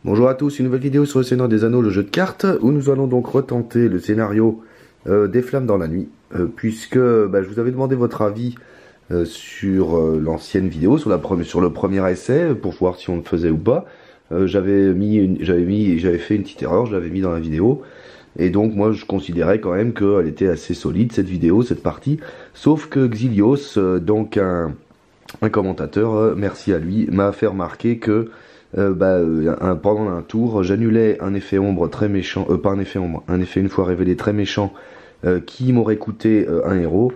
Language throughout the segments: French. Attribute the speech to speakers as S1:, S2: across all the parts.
S1: Bonjour à tous, une nouvelle vidéo sur le Seigneur des Anneaux, le jeu de cartes, où nous allons donc retenter le scénario des Flammes dans la nuit, puisque je vous avais demandé votre avis sur l'ancienne vidéo, sur le premier essai, pour voir si on le faisait ou pas. J'avais fait une petite erreur, je l'avais mis dans la vidéo, et donc moi je considérais quand même qu'elle était assez solide, cette vidéo, cette partie, sauf que Xilios, donc un commentateur, merci à lui, m'a fait remarquer que pendant un tour, j'annulais un effet ombre très méchant, pas un effet ombre, un effet une fois révélé très méchant, qui m'aurait coûté un héros.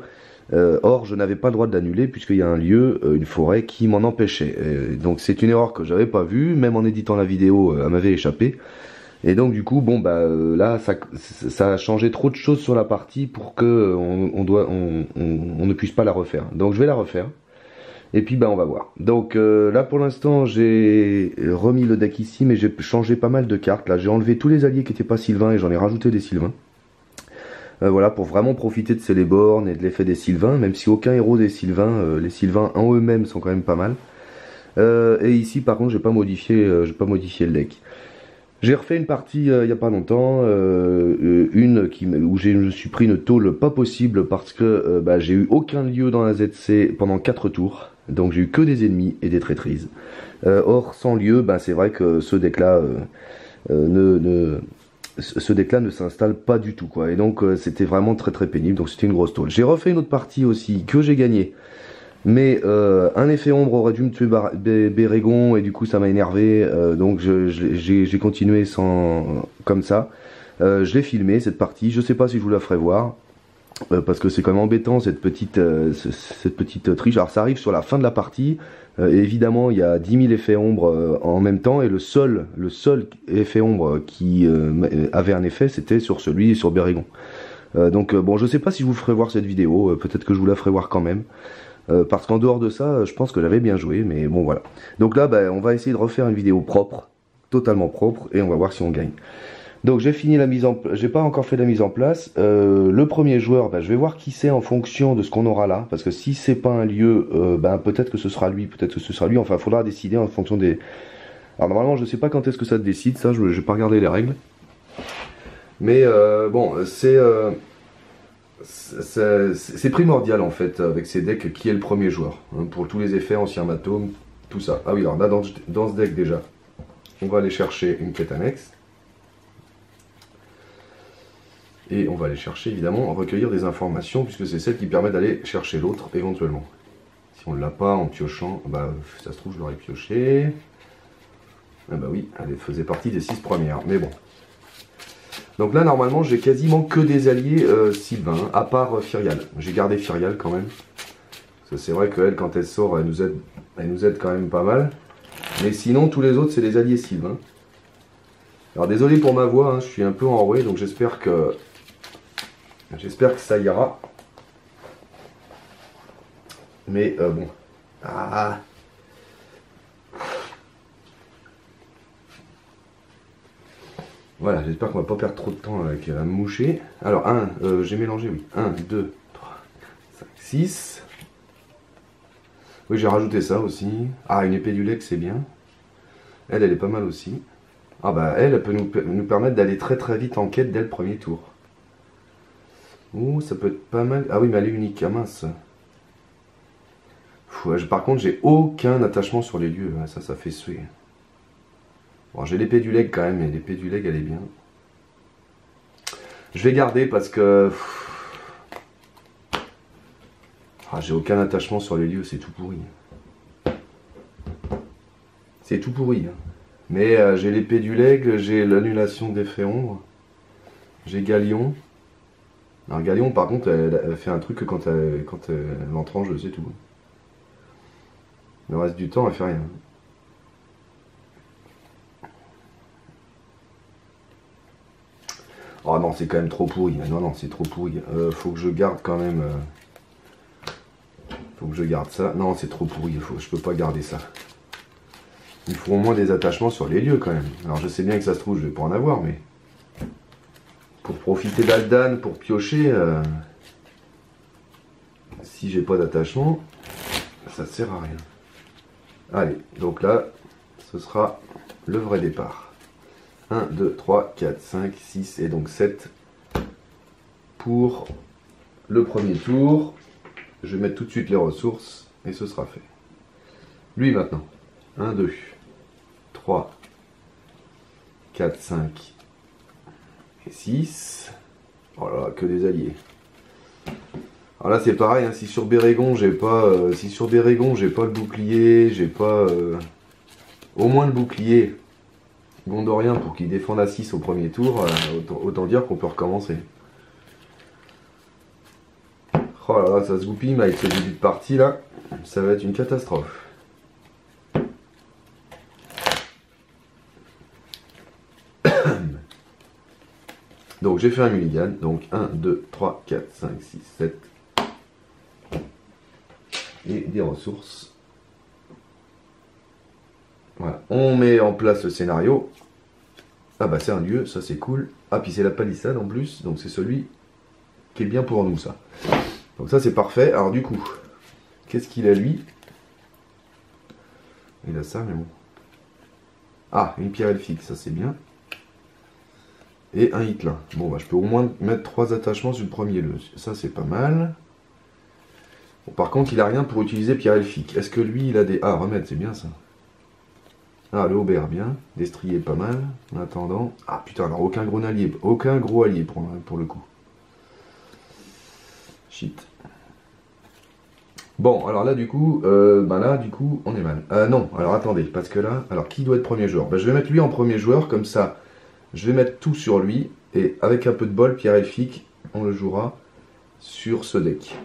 S1: Or, je n'avais pas le droit de l'annuler puisqu'il y a un lieu, une forêt, qui m'en empêchait. Donc c'est une erreur que j'avais pas vue, même en éditant la vidéo, elle m'avait échappé. Et donc du coup, là, ça a changé trop de choses sur la partie pour que on ne puisse pas la refaire. Donc je vais la refaire. Et puis on va voir. Donc là pour l'instant j'ai remis le deck ici, mais j'ai changé pas mal de cartes. Là j'ai enlevé tous les alliés qui n'étaient pas Sylvains et j'en ai rajouté des Sylvains. Voilà, pour vraiment profiter de Celeborn et de l'effet des Sylvains, même si aucun héros des Sylvains, les Sylvains en eux-mêmes sont quand même pas mal. Et ici par contre j'ai pas modifié le deck. J'ai refait une partie il y a pas longtemps, où je me suis pris une tôle pas possible parce que j'ai eu aucun lieu dans la ZC pendant 4 tours. Donc j'ai eu que des ennemis et des traîtrises. Or sans lieu, c'est vrai que ce deck-là ne s'installe pas du tout, quoi. Et donc c'était vraiment très très pénible. Donc c'était une grosse tôle. J'ai refait une autre partie aussi que j'ai gagnée. Mais un effet ombre aurait dû me tuer Bérégon et du coup ça m'a énervé. Donc j'ai continué comme ça. Je l'ai filmé cette partie. Je sais pas si je vous la ferai voir. Parce que c'est quand même embêtant cette petite triche. Alors ça arrive sur la fin de la partie, et évidemment il y a 10 000 effets ombre en même temps, et le seul effet ombre qui avait un effet, c'était sur Bérégon. Donc je sais pas si je vous ferai voir cette vidéo, peut-être que je vous la ferai voir quand même, parce qu'en dehors de ça, je pense que j'avais bien joué, mais bon voilà. Donc là on va essayer de refaire une vidéo propre, totalement propre, et on va voir si on gagne. Donc j'ai fini la mise en place, j'ai pas encore fait la mise en place. Le premier joueur, je vais voir qui c'est en fonction de ce qu'on aura là, parce que si c'est pas un lieu, peut-être que ce sera lui, peut-être que ce sera lui. Enfin, il faudra décider en fonction des. Alors normalement, je sais pas quand est-ce que ça se décide, ça, je vais pas regarder les règles. Mais c'est primordial en fait avec ces decks qui est le premier joueur, hein, pour tous les effets ancien matome, tout ça. Ah oui, alors là dans ce deck déjà, on va aller chercher une quête annexe. Et on va aller chercher évidemment, recueillir des informations, puisque c'est celle qui permet d'aller chercher l'autre éventuellement. Si on ne l'a pas en piochant, ça se trouve je l'aurais pioché. Ah oui, elle faisait partie des 6 premières, mais bon. Donc là normalement j'ai quasiment que des alliés Sylvains, à part Fyrial. J'ai gardé Fyrial quand même. Parce que c'est vrai qu'elle quand elle sort, elle nous aide quand même pas mal. Mais sinon tous les autres c'est des alliés Sylvains. Alors désolé pour ma voix, hein, je suis un peu enroué, donc j'espère que ça ira. Mais bon. Ah. Voilà, j'espère qu'on va pas perdre trop de temps avec me moucher. Alors, j'ai mélangé, oui. 1, 2, 3, 5, 6. Oui, j'ai rajouté ça aussi. Ah, une épée du Lex, c'est bien. Elle est pas mal aussi. Ah elle peut nous permettre d'aller très très vite en quête dès le premier tour. Ouh, ça peut être pas mal. Ah oui, mais elle est unique, ah mince. Par contre, j'ai aucun attachement sur les lieux. Ça fait suer. Bon, j'ai l'épée du leg quand même, et l'épée du leg, elle est bien. Je vais garder parce que... j'ai aucun attachement sur les lieux, c'est tout pourri. C'est tout pourri. Hein. Mais j'ai l'épée du leg, j'ai l'annulation d'effet ombre. J'ai Galion. Alors Galion par contre elle fait un truc que quand elle entre en jeu, c'est tout. Le reste du temps elle fait rien. Oh non, c'est quand même trop pourri. Non, c'est trop pourri. Faut que je garde quand même. Faut que je garde ça. Non, c'est trop pourri. Je peux pas garder ça. Il faut au moins des attachements sur les lieux quand même. Alors je sais bien que ça se trouve, je vais pas en avoir, mais... Pour profiter d'Aldan, pour piocher, si j'ai pas d'attachement, ça sert à rien. Allez, donc là, ce sera le vrai départ. 1, 2, 3, 4, 5, 6 et donc 7 pour le premier tour. Je vais mettre tout de suite les ressources et ce sera fait. Lui maintenant. 1, 2, 3, 4, 5 et 6. Oh là là, que des alliés. Alors là c'est pareil, hein, si sur Bérégon j'ai pas le bouclier, j'ai pas au moins le bouclier gondorien pour qu'il défende à 6 au premier tour, autant dire qu'on peut recommencer. Oh là là, ça se goupille, mais avec ce début de partie là, ça va être une catastrophe. Donc j'ai fait un mulligan, donc 1, 2, 3, 4, 5, 6, 7. Et des ressources. Voilà, on met en place le scénario. Ah bah c'est un lieu, ça c'est cool. Ah puis c'est la palissade en plus, donc c'est celui qui est bien pour nous ça. Donc ça c'est parfait. Alors du coup, qu'est-ce qu'il a lui? Il a ça mais bon. Ah, une pierre elfique, ça c'est bien. Et un hitlin. Bon bah je peux au moins mettre 3 attachements sur le premier lieu. Ça c'est pas mal. Bon, par contre il a rien pour utiliser pierre elfique. Est-ce que lui il a des... Ah remède, c'est bien ça. Ah le Aubert bien. Destrier pas mal. En attendant. Ah putain alors aucun gros allié. Aucun gros allié pour le coup. Shit. Bon, alors là, du coup, on est mal. Non, alors attendez, parce que là, alors qui doit être premier joueur? Je vais mettre lui en premier joueur, comme ça, je vais mettre tout sur lui, et avec un peu de bol, pierre elfique, on le jouera sur ce deck,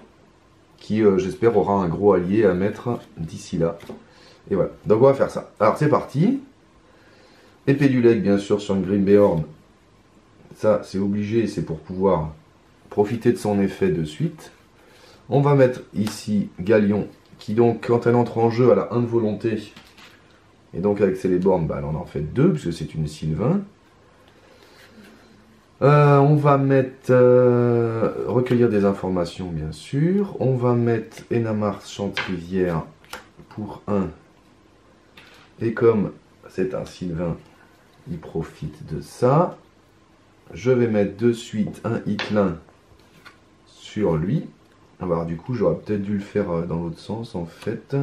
S1: qui, j'espère, aura un gros allié à mettre d'ici là. Et voilà, donc on va faire ça. Alors c'est parti. Épée du Lec, bien sûr, sur une Grimbeorn. Ça, c'est obligé, c'est pour pouvoir profiter de son effet de suite. On va mettre ici Galion, qui donc, quand elle entre en jeu, elle a 1 de volonté. Et donc avec Celeborn, elle en fait 2, puisque c'est une Sylvain. On va mettre recueillir des informations, bien sûr. On va mettre Enamars Chantrivière pour 1. Et comme c'est un Sylvain, il profite de ça. Je vais mettre de suite un hitlin sur lui. Alors du coup j'aurais peut-être dû le faire dans l'autre sens en fait,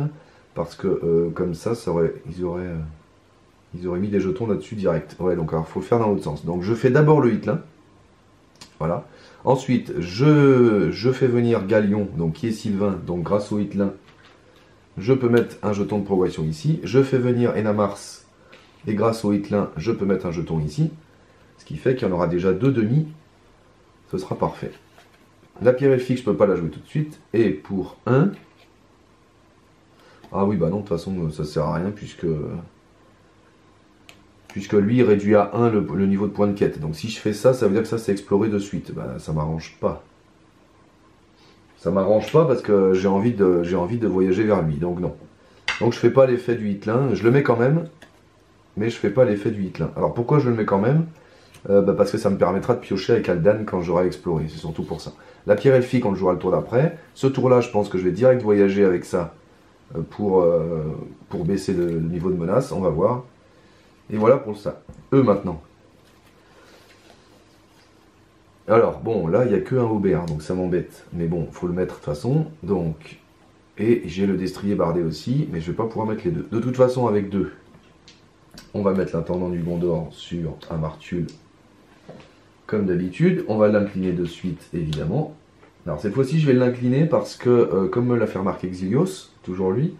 S1: parce que comme ça, ils auraient mis des jetons là-dessus direct. Ouais, donc alors faut le faire dans l'autre sens. Donc je fais d'abord le hitlin, voilà. Ensuite je fais venir Galion, donc qui est Sylvain, donc grâce au hitlin, je peux mettre un jeton de progression ici. Je fais venir Enamars, et grâce au hitlin, je peux mettre un jeton ici, ce qui fait qu'il y en aura déjà 2 demi, ce sera parfait. La pierre elfique, je peux pas la jouer tout de suite. Et pour 1... Ah oui, bah non, de toute façon, ça sert à rien, puisque lui, il réduit à 1 le niveau de point de quête. Donc si je fais ça, ça veut dire que ça, c'est exploré de suite. Bah, ça m'arrange pas. Ça m'arrange pas, parce que j'ai envie de voyager vers lui, donc non. Donc je fais pas l'effet du hitlin. Je le mets quand même, mais je fais pas l'effet du hitlin. Alors pourquoi je le mets quand même? Parce que ça me permettra de piocher avec Aldan quand j'aurai exploré, c'est surtout pour ça. La pierre elfique, on le jouera le tour d'après. Ce tour-là, je pense que je vais direct voyager avec ça pour baisser le niveau de menace, on va voir. Et voilà pour ça. Eux maintenant. Alors, bon, là, il n'y a que un Aubert, donc ça m'embête. Mais bon, il faut le mettre de toute façon. Donc, et j'ai le destrier bardé aussi, mais je ne vais pas pouvoir mettre les deux. De toute façon, avec 2, on va mettre l'intendant du Gondor sur un Martul. Comme d'habitude, on va l'incliner de suite, évidemment. Alors cette fois-ci, je vais l'incliner parce que, comme me l'a fait remarquer Xilios, toujours lui,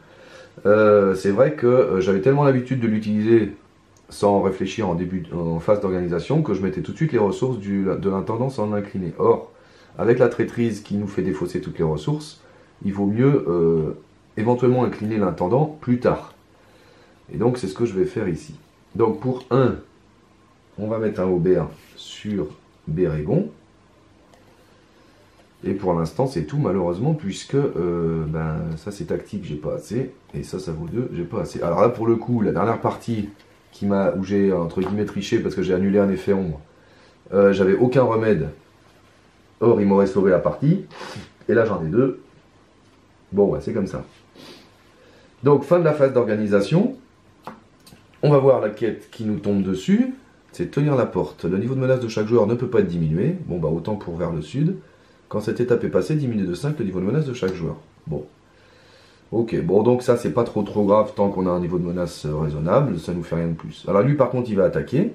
S1: c'est vrai que j'avais tellement l'habitude de l'utiliser sans réfléchir en phase d'organisation que je mettais tout de suite les ressources de l'intendant sans l'incliner. Or, avec la traîtrise qui nous fait défausser toutes les ressources, il vaut mieux éventuellement incliner l'intendant plus tard. Et donc c'est ce que je vais faire ici. Donc pour 1, on va mettre un Aubert sur Bérégon. Et pour l'instant, c'est tout malheureusement, puisque ça c'est tactique, j'ai pas assez. Et ça vaut 2, j'ai pas assez. Alors là, pour le coup, la dernière partie où j'ai entre guillemets triché parce que j'ai annulé un effet ombre, j'avais aucun remède. Or, il m'aurait sauvé la partie. Et là, j'en ai 2. Bon, ouais, c'est comme ça. Donc, fin de la phase d'organisation. On va voir la quête qui nous tombe dessus. c'est tenir la porte. Le niveau de menace de chaque joueur ne peut pas être diminué. Bon, bah autant pour vers le sud. Quand cette étape est passée, diminue de 5 le niveau de menace de chaque joueur. Bon. Ok, bon, donc ça, c'est pas trop grave tant qu'on a un niveau de menace raisonnable. Ça nous fait rien de plus. Alors lui, par contre, il va attaquer.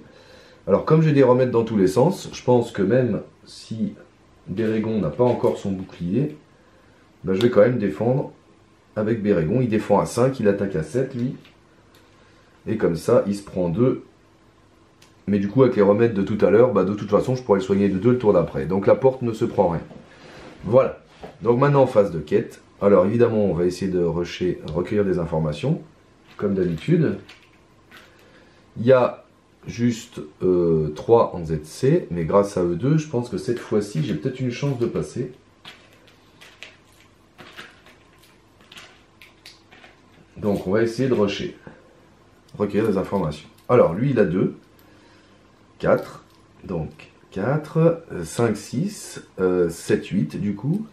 S1: Alors, comme j'ai des remèdes dans tous les sens, je pense que même si Bérégon n'a pas encore son bouclier, bah, je vais quand même défendre avec Bérégon. Il défend à 5, il attaque à 7, lui. Et comme ça, il se prend 2. Mais du coup, avec les remèdes de tout à l'heure, bah, de toute façon, je pourrais le soigner de 2 le tour d'après. Donc la porte ne se prend rien. Voilà. Donc maintenant, en phase de quête. Alors évidemment, on va essayer de recueillir des informations, comme d'habitude. Il y a juste 3 en ZC, mais grâce à eux deux, je pense que cette fois-ci, j'ai peut-être une chance de passer. Donc on va essayer de recueillir des informations. Alors lui, il a 2. 4, donc 4, 5, 6, 7, 8 du coup,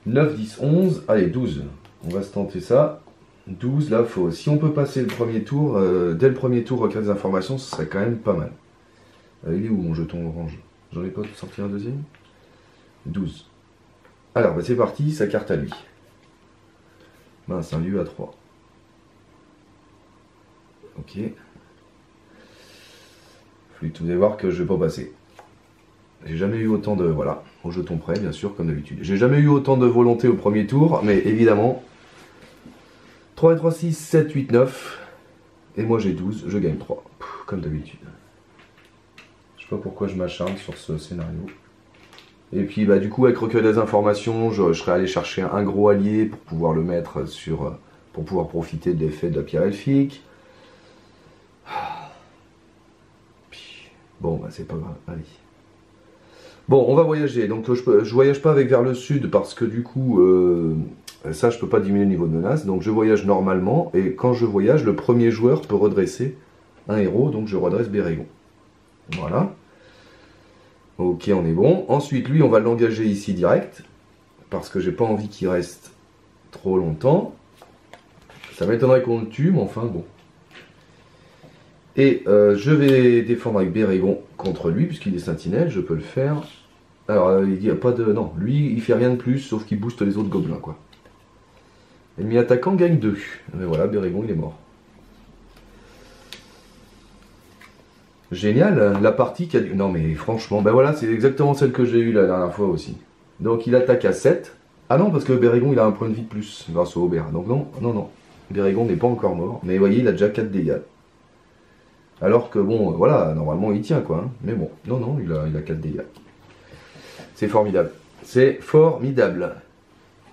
S1: 9, 10, 11, allez 12, on va se tenter ça, 12 là, si on peut passer le premier tour, dès le premier tour recueillir des informations, ce serait quand même pas mal. Il est où mon jeton orange? J'en ai pas sorti un deuxième? 12. Alors bah, c'est parti, sa carte à lui. Mince, un lieu à 3. Ok. Vous devez voir que je vais pas passer. J'ai jamais eu autant de... Voilà, au jeton près, bien sûr, comme d'habitude. J'ai jamais eu autant de volonté au premier tour, mais évidemment... 3 et 3, 6, 7, 8, 9. Et moi j'ai 12, je gagne 3. Comme d'habitude. Je sais pas pourquoi je m'acharne sur ce scénario. Et puis bah du coup, avec recueil des informations, je serais allé chercher un gros allié pour pouvoir le mettre sur... pour pouvoir profiter de l'effet de la pierre elfique. Bon, bah c'est pas grave, allez. Bon, on va voyager. Donc je voyage pas avec vers le sud parce que du coup, ça je peux pas diminuer le niveau de menace. Donc je voyage normalement et quand je voyage, le premier joueur peut redresser un héros. Donc je redresse Bérégon. Voilà. Ok, on est bon. Ensuite, lui, on va l'engager ici direct parce que j'ai pas envie qu'il reste trop longtemps. Ça m'étonnerait qu'on le tue, mais enfin bon. Et je vais défendre avec Bérégon contre lui, puisqu'il est sentinelle, je peux le faire. Alors, il n'y a pas de... Non, lui, il fait rien de plus, sauf qu'il booste les autres gobelins, quoi. Ennemi attaquant gagne 2. Mais voilà, Bérégon, il est mort. Génial, la partie qui a... Non, mais franchement, ben voilà, c'est exactement celle que j'ai eue la dernière fois aussi. Donc, il attaque à 7. Ah non, parce que Bérégon, il a un point de vie de plus, grâce au Aubert. Donc non, non, non. Bérégon n'est pas encore mort. Mais vous voyez, il a déjà 4 dégâts. Alors que bon, voilà, normalement il tient quoi. Hein. Mais bon, non, non, il a 4 dégâts. C'est formidable. C'est formidable.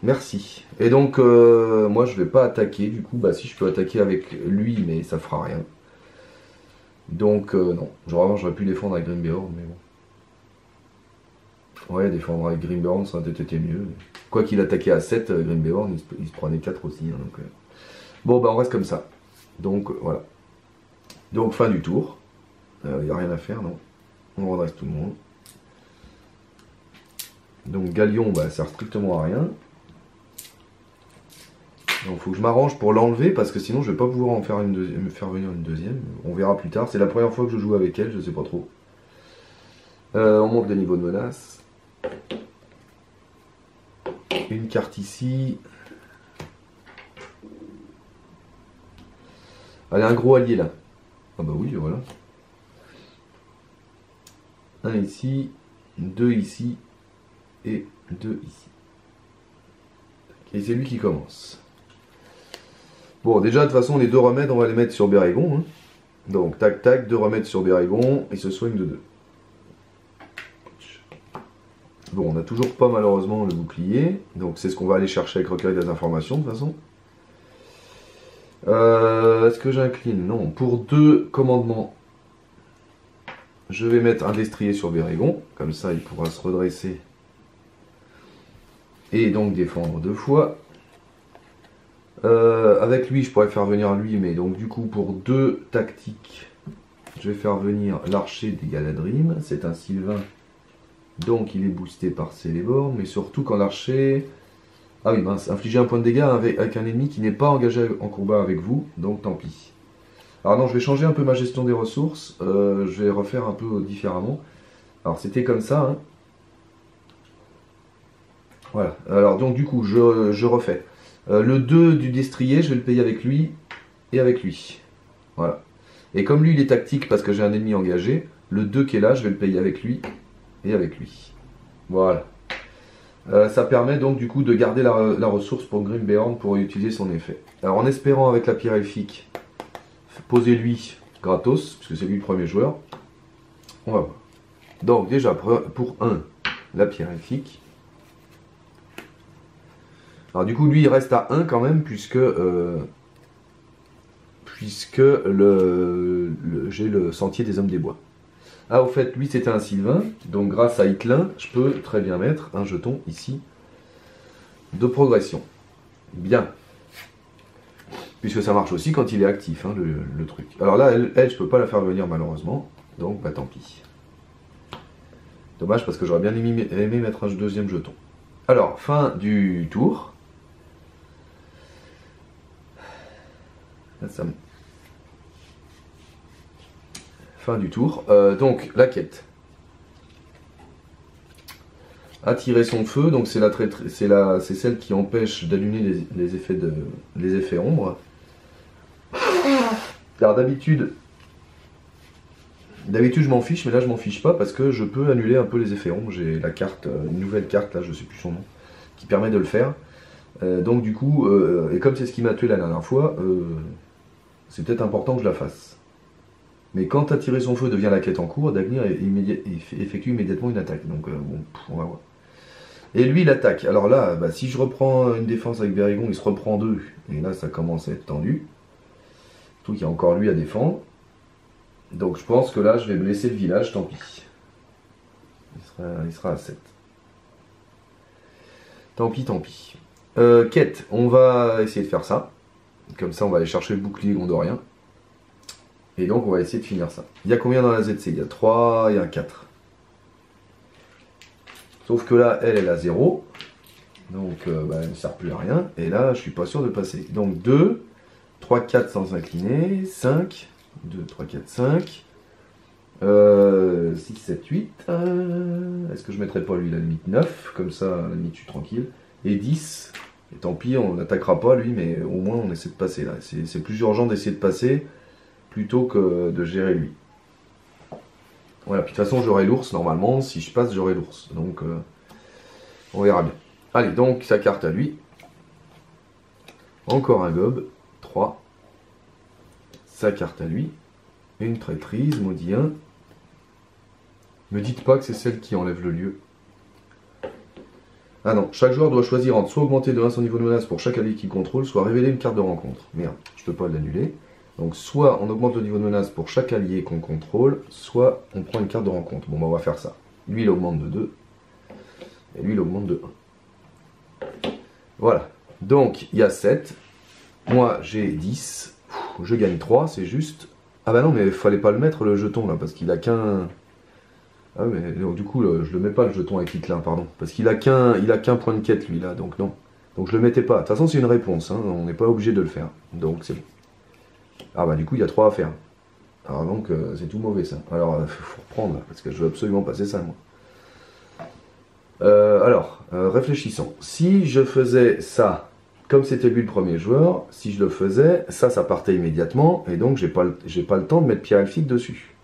S1: Merci. Et donc, moi je vais pas attaquer. Du coup, bah si je peux attaquer avec lui, mais ça fera rien. Donc, non. J'aurais pu défendre avec Grimbeorn, mais bon. Ouais, défendre avec Grimbeorn, ça aurait été mieux. Quoi qu'il attaquait à 7, Grimbeorn, il se prenait 4 aussi. Hein, donc, bon, bah on reste comme ça. Donc, voilà. Donc fin du tour, il n'y a rien à faire, non. On redresse tout le monde. Donc Galion, bah, ça sert strictement à rien. Donc il faut que je m'arrange pour l'enlever parce que sinon je vais pas pouvoir en faire me faire venir une deuxième. On verra plus tard, c'est la première fois que je joue avec elle, je sais pas trop. On monte le niveau de menace. Une carte ici. Allez, un gros allié là. Ah bah oui, voilà. Un ici, 2 ici, et 2 ici. Et c'est lui qui commence. Bon, déjà, de toute façon, les 2 remèdes, on va les mettre sur Bérégon. Hein. Donc, tac, tac, 2 remèdes sur Bérégon, il se soigne de 2. Bon, on n'a toujours pas, malheureusement, le bouclier. Donc, c'est ce qu'on va aller chercher avec recueil des informations, de toute façon. Est-ce que j'incline? Non. Pour 2 commandements, je vais mettre un destrier sur Bérégon. Comme ça, il pourra se redresser. Et donc défendre 2 fois. Avec lui, je pourrais faire venir lui. Mais donc du coup, pour 2 tactiques, je vais faire venir l'archer des Galadrim. C'est un Sylvain. Donc il est boosté par Celeborn. Mais surtout quand l'archer... Ah oui, mince, infliger un point de dégâts avec un ennemi qui n'est pas engagé en combat avec vous, donc tant pis. Alors non, je vais changer un peu ma gestion des ressources. Je vais refaire un peu différemment. Alors c'était comme ça. Hein. Voilà. Alors donc du coup, je refais. Le 2 du destrier, je vais le payer avec lui et avec lui. Voilà. Et comme lui, il est tactique parce que j'ai un ennemi engagé, le 2 qui est là, je vais le payer avec lui et avec lui. Voilà. Ça permet donc du coup de garder la ressource pour Grimbeorn pour utiliser son effet. Alors en espérant avec la pierre elfique, poser lui gratos, puisque c'est lui le premier joueur. On va voir. Donc déjà pour 1, la pierre elfique. Alors du coup lui il reste à 1 quand même puisque j'ai le sentier des hommes des bois. Ah au fait lui c'était un Sylvain, donc grâce à Hitlin je peux très bien mettre un jeton ici de progression. Bien. Puisque ça marche aussi quand il est actif, hein, le truc. Alors là, elle, je peux pas la faire venir malheureusement. Donc, bah tant pis. Dommage parce que j'aurais bien aimé mettre un deuxième jeton. Alors, fin du tour. Fin du tour. Donc, la quête. Attirer son feu, donc c'est celle qui empêche d'allumer les effets ombre. Alors d'habitude je m'en fiche, mais là je m'en fiche pas parce que je peux annuler un peu les effets ombres. J'ai la carte, une nouvelle carte là, je sais plus son nom, qui permet de le faire. Donc du coup, et comme c'est ce qui m'a tué la dernière fois, c'est peut-être important que je la fasse. Mais quand attirer son feu devient la quête en cours, Dagnir effectue immédiatement une attaque. Donc bon, on va voir. Et lui il attaque. Alors là, bah, si je reprends une défense avec Bérégon, il se reprend 2. Et là ça commence à être tendu. Surtout qu'il y a encore lui à défendre. Donc je pense que là je vais blesser le village, tant pis. Il sera à 7. Tant pis, tant pis. Quête, on va essayer de faire ça. Comme ça on va aller chercher le bouclier gondorien. Et donc on va essayer de finir ça. Il y a combien dans la ZC? Il y a 3, il y a 4. Sauf que là, elle a 0. Donc bah, elle ne sert plus à rien. Et là, je suis pas sûr de passer. Donc 2, 3, 4 sans incliner, 5, 2, 3, 4, 5, 6, 7, 8, est-ce que je mettrais pas lui la limite 9, comme ça, à la limite je suis tranquille, et 10, et tant pis, on n'attaquera pas lui, mais au moins on essaie de passer là, c'est plus urgent d'essayer de passer, plutôt que de gérer lui. Voilà, puis de toute façon j'aurai l'ours normalement, si je passe j'aurai l'ours, donc on verra bien. Allez, donc sa carte à lui, encore un gobe, 3, sa carte à lui, une traîtrise, maudit 1. Me dites pas que c'est celle qui enlève le lieu. Ah non, chaque joueur doit choisir entre soit augmenter de 1 son niveau de menace pour chaque allié qu'il contrôle, soit révéler une carte de rencontre. Merde, je peux pas l'annuler. Donc soit on augmente le niveau de menace pour chaque allié qu'on contrôle, soit on prend une carte de rencontre. Bon, bah, on va faire ça. Lui, il augmente de 2. Et lui, il augmente de 1. Voilà. Donc, il y a 7. Moi, j'ai 10. Je gagne 3, c'est juste. Ah bah non, mais il fallait pas le mettre, le jeton, là, parce qu'il a qu'un... Ah mais du coup, je le mets pas, le jeton avec Hitlin, pardon. Parce qu'il a qu'un point de quête, lui, là, donc non. Donc je le mettais pas. De toute façon, c'est une réponse, hein, on n'est pas obligé de le faire. Donc c'est bon. Ah bah du coup, il y a 3 à faire. Alors donc, c'est tout mauvais, ça. Alors, faut reprendre, parce que je veux absolument passer ça, moi. Réfléchissons. Si je faisais ça, comme c'était lui le premier joueur, si je le faisais, ça partait immédiatement, et donc j'ai pas le temps de mettre pierre elfique dessus.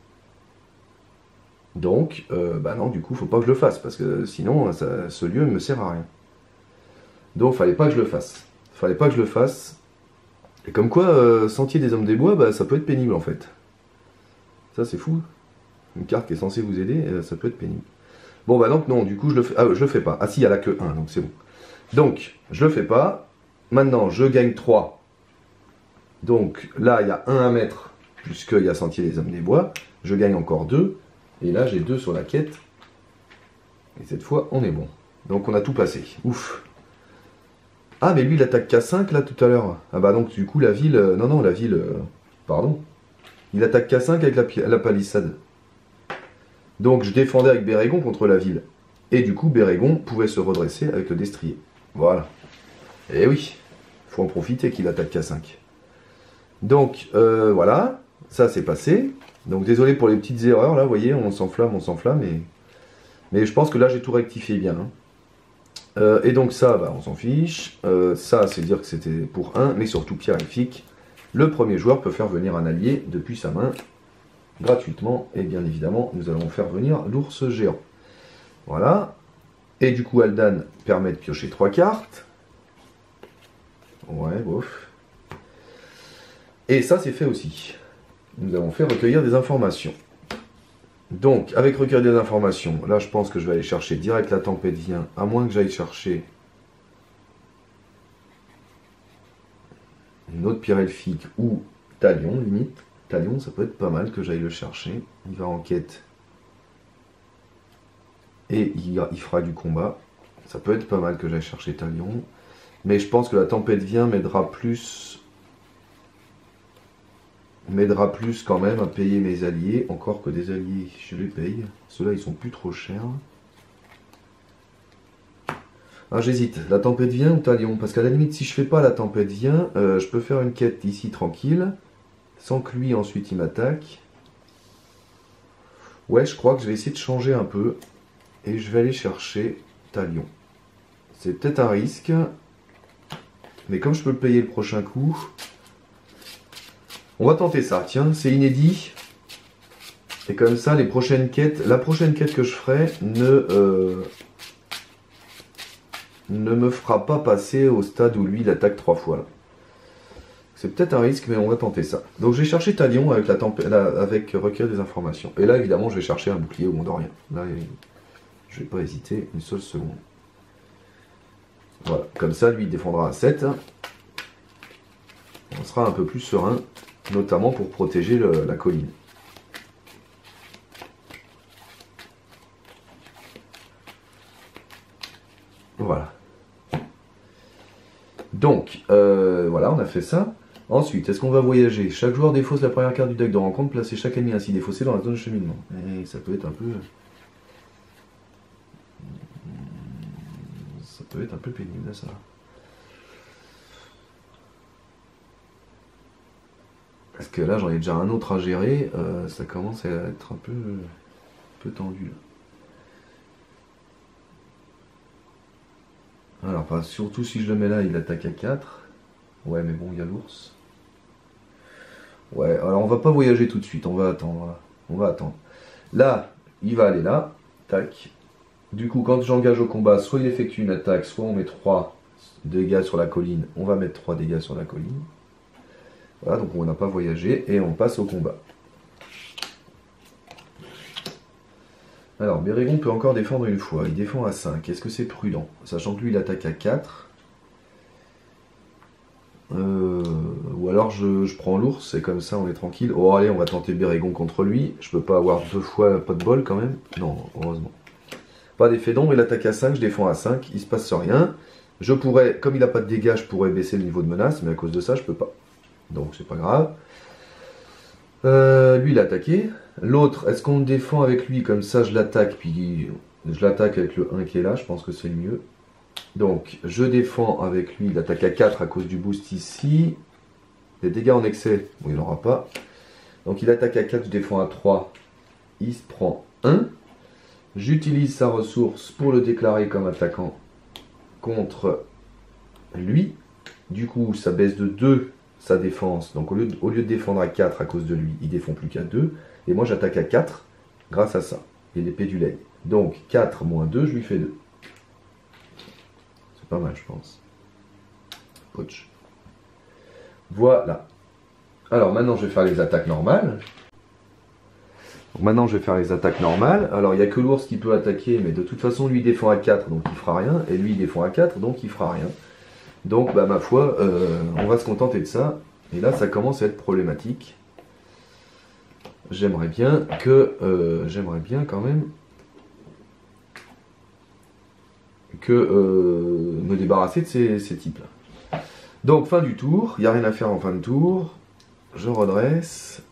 S1: Donc, bah non, du coup, faut pas que je le fasse, parce que sinon, ce lieu ne me sert à rien. Donc, fallait pas que je le fasse. Fallait pas que je le fasse. Et comme quoi, Sentier des Hommes des Bois, bah, ça peut être pénible, en fait. Ça, c'est fou. Une carte qui est censée vous aider, ça peut être pénible. Bon, bah donc, non, du coup, je le fais, je le fais pas. Ah si, il y a là que 1, donc c'est bon. Donc, je le fais pas. Maintenant, je gagne 3. Donc, là, il y a 1 à mettre, puisqu'il y a Sentier des Hommes des Bois. Je gagne encore 2. Et là, j'ai 2 sur la quête. Et cette fois, on est bon. Donc, on a tout passé. Ouf. Ah, mais lui, il attaque K5, là, tout à l'heure. Ah bah donc, du coup, la ville... non, la ville... pardon. Il attaque K5 avec la palissade. Donc, je défendais avec Bérégon contre la ville. Et du coup, Bérégon pouvait se redresser avec le destrier. Voilà. Et oui. Faut en profiter qu'il attaque K5. Donc, voilà. Ça c'est passé. Donc désolé pour les petites erreurs là, vous voyez, on s'enflamme, mais je pense que là j'ai tout rectifié bien. Hein. Et donc ça, bah, on s'en fiche. Ça, c'est dire que c'était pour 1, mais surtout pierrifique. Le premier joueur peut faire venir un allié depuis sa main, gratuitement. Et bien évidemment, nous allons faire venir l'ours géant. Voilà. Et du coup, Aldan permet de piocher 3 cartes. Ouais, bof. Et ça, c'est fait aussi. Nous avons fait recueillir des informations. Donc, avec recueillir des informations, là, je pense que je vais aller chercher direct la tempête vient, à moins que j'aille chercher une autre pierre elfique ou Talion, limite. Talion, ça peut être pas mal que j'aille le chercher. Il va en quête. Et il fera du combat. Ça peut être pas mal que j'aille chercher Talion. Mais je pense que la tempête vient m'aidera plus quand même à payer mes alliés. Encore que des alliés, je les paye. Ceux-là, ils sont plus trop chers. Ah, j'hésite. La tempête vient ou Talion? Parce qu'à la limite, si je fais pas la tempête vient, je peux faire une quête ici tranquille. Sans que lui, ensuite, il m'attaque. Ouais, je crois que je vais essayer de changer un peu. Et je vais aller chercher Talion. C'est peut-être un risque. Mais comme je peux le payer le prochain coup... On va tenter ça. Tiens, c'est inédit. Et comme ça, les prochaines quêtes... La prochaine quête que je ferai ne me fera pas passer au stade où lui, il attaque 3 fois. C'est peut-être un risque, mais on va tenter ça. Donc je vais chercher Talion avec, avec recueillir des informations. Et là, évidemment, je vais chercher un bouclier au Mondorien. Là, je vais pas hésiter une seule seconde. Voilà, comme ça, lui, il défendra à 7. On sera un peu plus serein, notamment pour protéger la colline. Voilà. Donc, voilà, on a fait ça. Ensuite, est-ce qu'on va voyager? Chaque joueur défausse la première carte du deck de rencontre, placez chaque ennemi ainsi défaussé dans la zone de cheminement. Et ça peut être un peu... Ça peut être un peu pénible, là, ça. Parce que là, j'en ai déjà un autre à gérer, ça commence à être un peu tendu, là. Alors, enfin, surtout si je le mets là, il attaque à 4. Ouais, mais bon, il y a l'ours. Ouais, alors on va pas voyager tout de suite, on va attendre. Voilà. On va attendre. Là, il va aller là. Tac. Du coup, quand j'engage au combat, soit il effectue une attaque, soit on met 3 dégâts sur la colline. On va mettre 3 dégâts sur la colline. Voilà, donc on n'a pas voyagé et on passe au combat. Alors, Bérégon peut encore défendre une fois. Il défend à 5. Est-ce que c'est prudent? Sachant que lui, il attaque à 4. Ou alors je prends l'ours et comme ça on est tranquille. Oh allez, on va tenter Bérégon contre lui. Je peux pas avoir 2 fois pas de bol quand même. Non, heureusement. Pas d'effet d'ombre, il attaque à 5, je défends à 5, il se passe rien. Je pourrais, comme il n'a pas de dégâts, je pourrais baisser le niveau de menace, mais à cause de ça, je peux pas. Donc c'est pas grave. Lui, il a attaqué. L'autre, est-ce qu'on défend avec lui? Comme ça, je l'attaque, puis je l'attaque avec le 1 qui est là, je pense que c'est le mieux. Donc, je défends avec lui, il attaque à 4 à cause du boost ici. Des dégâts en excès, bon, il n'en aura pas. Donc, il attaque à 4, je défends à 3. Il se prend 1. J'utilise sa ressource pour le déclarer comme attaquant contre lui. Du coup, ça baisse de 2 sa défense. Donc, au lieu de défendre à 4 à cause de lui, il défend plus qu'à 2. Et moi, j'attaque à 4 grâce à ça. Et l'épée du lait. Donc, 4 moins 2, je lui fais 2. C'est pas mal, je pense. Poch. Voilà. Alors, maintenant, je vais faire les attaques normales. Donc, maintenant, je vais faire les attaques normales. Alors, il n'y a que l'ours qui peut attaquer, mais de toute façon, lui, il défend à 4, donc il fera rien. Et lui, il défend à 4, donc il fera rien. Donc, bah, ma foi, on va se contenter de ça. Et là, ça commence à être problématique. J'aimerais bien quand même me débarrasser de ces types-là. Donc, fin du tour. Il n'y a rien à faire en fin de tour. Je redresse.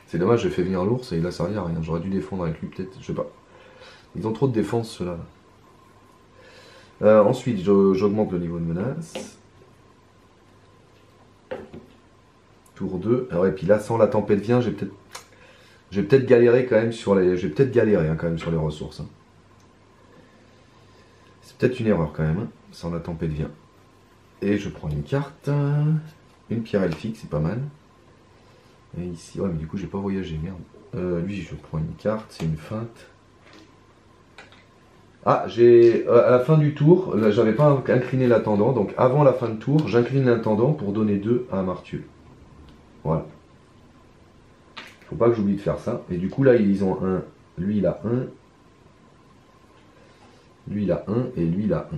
S1: C'est dommage, j'ai fait venir l'ours et il a servi à rien. J'aurais dû défendre avec lui peut-être, je sais pas. Ils ont trop de défense ceux-là. Ensuite, j'augmente le niveau de menace. Tour 2. Ah ouais, puis là, sans la tempête vient, j'ai peut-être galéré quand même sur les... J'ai peut-être galéré quand même sur les ressources. Hein. C'est peut-être une erreur quand même, hein, sans la tempête vient. Et je prends une carte. Une pierre elfique, c'est pas mal. Et ici, ouais, mais du coup, j'ai pas voyagé, merde. Lui, je prends une carte, c'est une feinte. Ah, j'ai à la fin du tour, là, j'avais pas incliné l'intendant, donc avant la fin de tour, j'incline l'intendant pour donner 2 à Amartul. Voilà. Faut pas que j'oublie de faire ça. Et du coup, là, ils ont un. Lui, il a un. Lui, il a un. Et lui, il a un.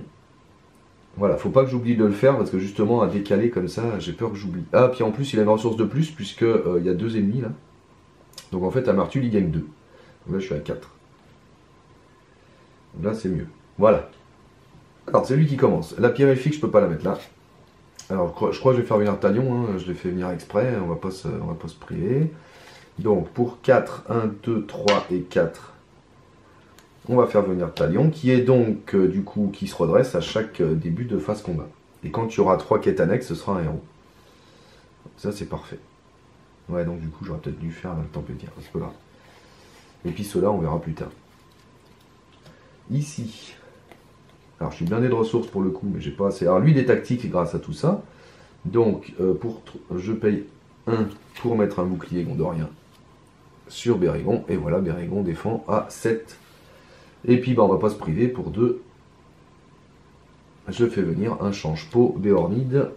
S1: Voilà, faut pas que j'oublie de le faire parce que justement, à décaler comme ça, j'ai peur que j'oublie. Ah, puis en plus, il a une ressource de plus puisque il y a 2 ennemis là. Donc en fait, Amartul, il gagne 2. Donc là, je suis à 4. Donc là, c'est mieux. Voilà. Alors, c'est lui qui commence. La pierre elfique, je peux pas la mettre là. Alors, je crois que je vais faire venir Talion. Hein. Je l'ai fait venir exprès. On va pas se priver. Donc, pour 4, 1, 2, 3 et 4, on va faire venir Talion, qui est donc, du coup, qui se redresse à chaque début de phase combat. Et quand tu auras 3 quêtes annexes, ce sera un héros. Ça, c'est parfait. Ouais, donc du coup, j'aurais peut-être dû faire le tempête vient. C'est pas grave. Et puis ceux-là, on verra plus tard. Ici. Alors, je suis blindé de ressources pour le coup, mais j'ai pas assez. Alors, lui, il est tactique grâce à tout ça. Donc, je paye 1 pour mettre un bouclier gondorien sur Bérégon. Et voilà, Bérégon défend à 7. Et puis, bah, on va pas se priver pour 2. Je fais venir un change-pot Béornide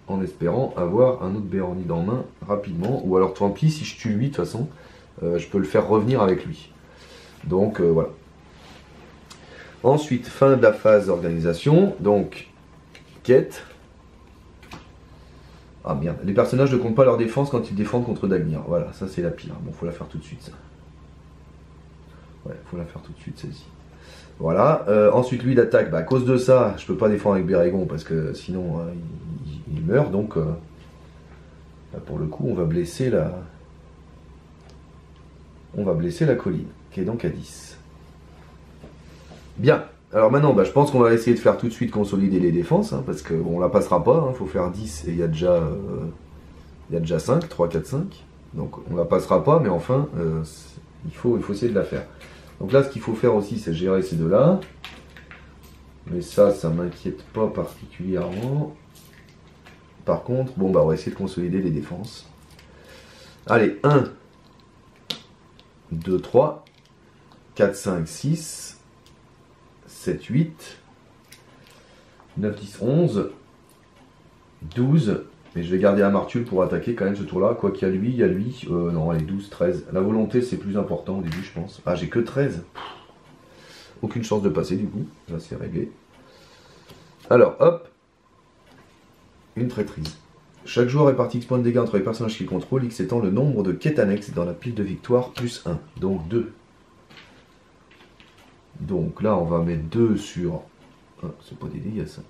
S1: en espérant avoir un autre Béornide en main rapidement. Ou alors, tant pis, si je tue lui, de toute façon, je peux le faire revenir avec lui. Donc, voilà. Ensuite, fin de la phase d'organisation. Donc, quête. Ah merde, les personnages ne comptent pas leur défense quand ils défendent contre Dagnir. Voilà, ça c'est la pire. Bon, faut la faire tout de suite, ça. Ouais, faut la faire tout de suite, celle-ci. Voilà. Ensuite, lui, il attaque. Bah, à cause de ça, je peux pas défendre avec Bérégon parce que sinon, il meurt. Donc, là, pour le coup, on va blesser la colline, qui est donc à 10. Bien. Alors maintenant, bah, je pense qu'on va essayer de faire tout de suite consolider les défenses, hein, parce qu'on bon, la passera pas, il faut faire 10 et il y a déjà 5, 3, 4, 5. Donc on la passera pas, mais enfin, il faut essayer de la faire. Donc là, ce qu'il faut faire aussi, c'est gérer ces deux-là. Mais ça m'inquiète pas particulièrement. Par contre, bon, bah, on va essayer de consolider les défenses. Allez, 1, 2, 3, 4, 5, 6... 7, 8, 9, 10, 11, 12, mais je vais garder Amartul pour attaquer quand même ce tour-là, quoi qu'il y a lui, non, allez, 12, 13, la volonté c'est plus important au début je pense, ah j'ai que 13, aucune chance de passer du coup, là c'est réglé. Alors hop, une traîtrise. Chaque joueur répartit X points de dégâts entre les personnages qu'il contrôle, X étant le nombre de quêtes annexes dans la pile de victoire plus 1, donc 2. Donc là, on va mettre 2 sur... Ah, c'est pas des dégâts, ça.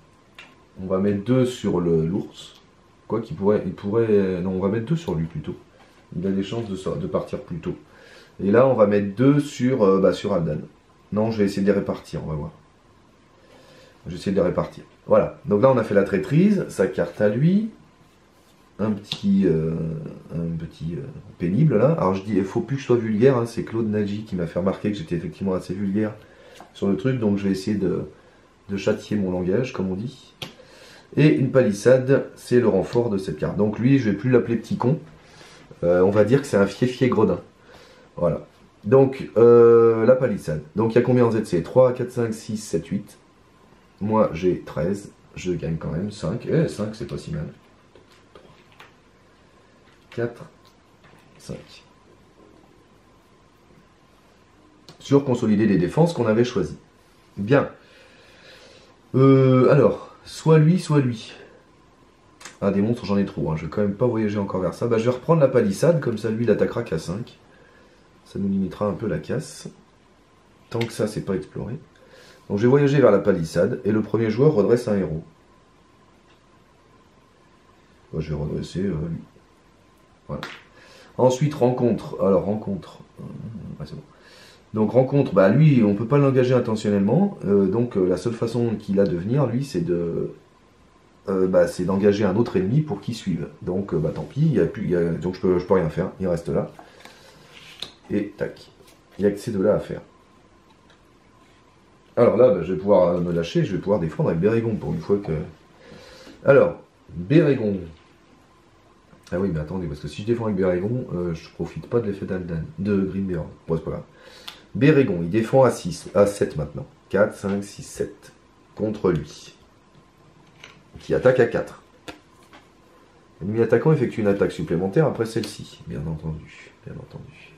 S1: On va mettre 2 sur l'ours. Quoi qu'il pourrait... Non, on va mettre 2 sur lui, plutôt. Il a des chances de partir plus tôt. Et là, on va mettre 2 sur, sur Aldan. Non, je vais essayer de les répartir, on va voir. Je vais essayer de les répartir. Voilà. Donc là, on a fait la traîtrise. Sa carte à lui. Un petit pénible, là. Alors, je dis, il faut plus que je sois vulgaire. Hein. C'est Claude Nagy qui m'a fait remarquer que j'étais effectivement assez vulgaire sur le truc, donc je vais essayer de châtier mon langage, comme on dit. Et une palissade, c'est le renfort de cette carte. Donc lui, je vais plus l'appeler petit con. On va dire que c'est un fief gredin. Voilà. Donc, la palissade. Donc il y a combien en ZC? 3, 4, 5, 6, 7, 8. Moi, j'ai 13. Je gagne quand même 5. 5, c'est pas si mal. 3, 4, 5. Sur consolider les défenses qu'on avait choisies. Bien. Alors, soit lui, soit lui. Ah, des monstres, j'en ai trop. Hein. Je vais quand même pas voyager encore vers ça. Bah, je vais reprendre la palissade, comme ça, lui, il attaquera qu'à 5. Ça nous limitera un peu la casse. Tant que ça, c'est pas exploré. Donc, je vais voyager vers la palissade, et le premier joueur redresse un héros. Bah, je vais redresser lui. Voilà. Ensuite, rencontre. Alors, rencontre. C'est bon. Donc rencontre, bah lui, on peut pas l'engager intentionnellement, donc la seule façon qu'il a de venir, lui, c'est de c'est d'engager un autre ennemi pour qu'il suive. Donc tant pis, donc je peux rien faire, il reste là. Et tac, il n'y a que ces deux-là à faire. Alors là, je vais pouvoir me lâcher, je vais pouvoir défendre avec Bérégon pour une fois que... Alors, Bérégon. Ah oui, mais attendez, parce que si je défends avec Bérégon, je profite pas de l'effet d'Aldan, de Grimbeorn. Bon, c'est pas grave. Bérégon, il défend à 6, à 7 maintenant. 4, 5, 6, 7. Contre lui. Qui attaque à 4. L'ennemi attaquant effectue une attaque supplémentaire après celle-ci. Bien entendu. Bien entendu.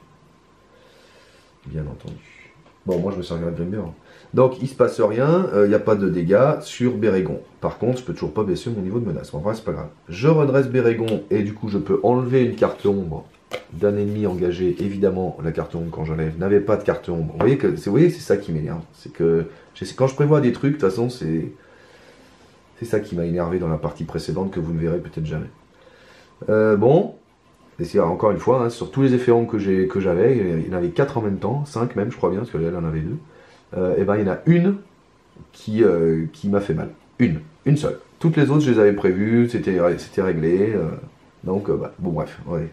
S1: Bien entendu. Bon, moi je me servirai de Grimbeorn. Donc il se passe rien, il n'y a pas de dégâts sur Bérégon. Par contre, je peux toujours pas baisser mon niveau de menace. En vrai, c'est pas grave. Je redresse Bérégon et du coup je peux enlever une carte ombre d'un ennemi engagé. Évidemment, la carte ombre, quand j'enlève, n'avait pas de carte ombre. Vous voyez, c'est ça qui m'énerve. C'est que quand je prévois des trucs, de toute façon, c'est ça qui m'a énervé dans la partie précédente que vous ne verrez peut-être jamais. Bon, et c'est encore une fois, hein, sur tous les effets ombres que j'avais, il y en avait 4 en même temps, 5 même, je crois bien, parce que là, il en avait 2. Et ben il y en a une qui m'a fait mal. Une seule. Toutes les autres, je les avais prévues, c'était réglé. Donc, bon, bref, ouais,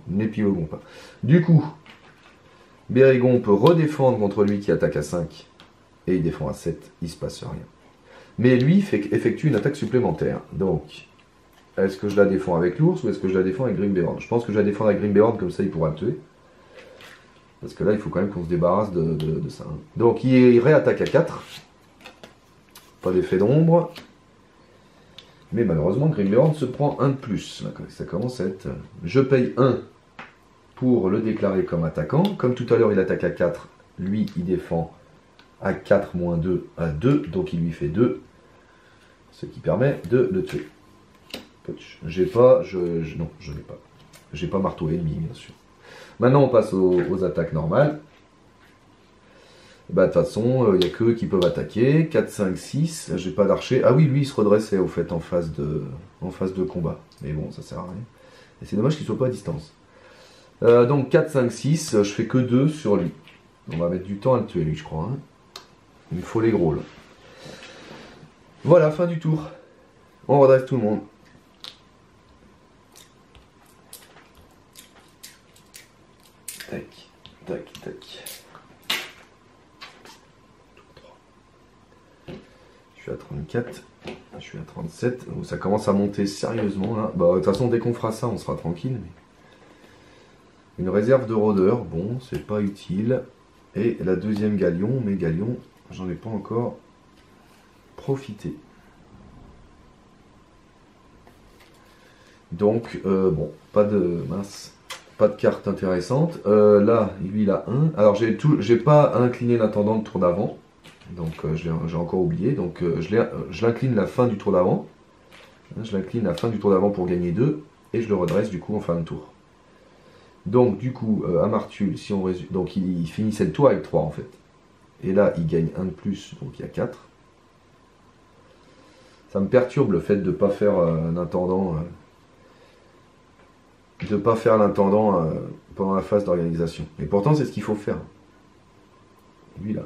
S1: n'épiloguons pas. Du coup, Bérégon peut redéfendre contre lui qui attaque à 5, et il défend à 7, il se passe rien. Mais lui effectue une attaque supplémentaire. Donc, est-ce que je la défends avec l'ours ou est-ce que je la défends avec Grimbeorn? Je pense que je la défends avec Grimbeorn, comme ça il pourra le tuer. Parce que là, il faut quand même qu'on se débarrasse de ça. Hein. Donc, il réattaque à 4. Pas d'effet d'ombre. Mais malheureusement, Grimbeorn se prend 1 de plus. Ça commence à être... Je paye 1 pour le déclarer comme attaquant. Comme tout à l'heure, il attaque à 4. Lui, il défend à 4 moins 2 à 2. Donc, il lui fait 2. Ce qui permet de le tuer. J'ai pas... non, je n'ai pas. J'ai pas marteau ennemi, bien sûr. Maintenant, on passe aux attaques normales. De toute façon, il n'y a que eux qui peuvent attaquer. 4, 5, 6. J'ai pas d'archer. Ah oui, lui, il se redressait, au fait, en phase de combat. Mais bon, ça sert à rien. Et c'est dommage qu'il soit pas à distance. Donc, 4, 5, 6. Je fais que 2 sur lui. On va mettre du temps à le tuer, lui, je crois. Hein. Il me faut les gros, là. Voilà, fin du tour. On redresse tout le monde. Tac, tac, tac. Je suis à 34, je suis à 37. Donc ça commence à monter sérieusement là. Bah, de toute façon, dès qu'on fera ça, on sera tranquille. Mais... Une réserve de rôdeur, bon, c'est pas utile. Et la deuxième galion, mais galion, j'en ai pas encore profité. Donc, bon, pas de mince. Pas de carte intéressante. Là, lui, il a 1. Alors, j'ai pas incliné l'intendant le tour d'avant. Donc, j'ai encore oublié. Donc, je l'incline la fin du tour d'avant. Je l'incline la fin du tour d'avant pour gagner 2. Et je le redresse, du coup, en fin de tour. Donc, du coup, Amartul, si on résume... Donc, il finissait le tour avec 3, en fait. Et là, il gagne 1 de plus. Donc, il y a 4. Ça me perturbe, le fait de ne pas faire un intendant... de ne pas faire l'intendant pendant la phase d'organisation. Et pourtant, c'est ce qu'il faut faire. Lui, là.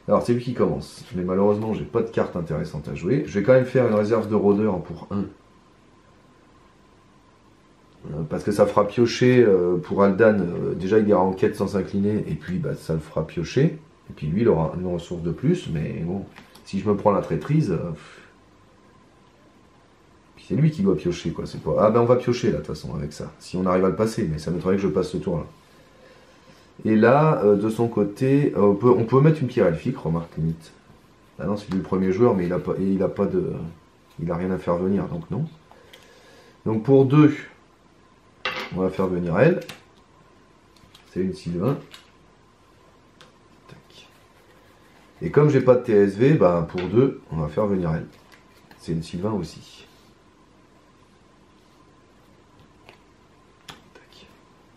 S1: Alors, c'est lui qui commence. Mais malheureusement, j'ai pas de carte intéressante à jouer. Je vais quand même faire une réserve de rôdeur pour 1. Parce que ça fera piocher pour Aldan. Déjà, il ira en quête sans s'incliner. Et puis, ça le fera piocher. Et puis, lui, il aura une ressource de plus. Mais bon, si je me prends la traîtrise... c'est lui qui doit piocher, quoi. C'est pas... Ah ben on va piocher là, de toute façon, avec ça. Si on arrive à le passer, mais ça m'étonnerait que je passe ce tour-là. Et là, de son côté, on peut mettre une pierre elfique, remarque limite. Ah non, c'est lui le premier joueur, mais il a pas de... Il a rien à faire venir, donc non. Donc pour 2, on va faire venir elle. C'est une Sylvain. Tac. Et comme j'ai pas de TSV, pour 2, on va faire venir elle. C'est une Sylvain aussi.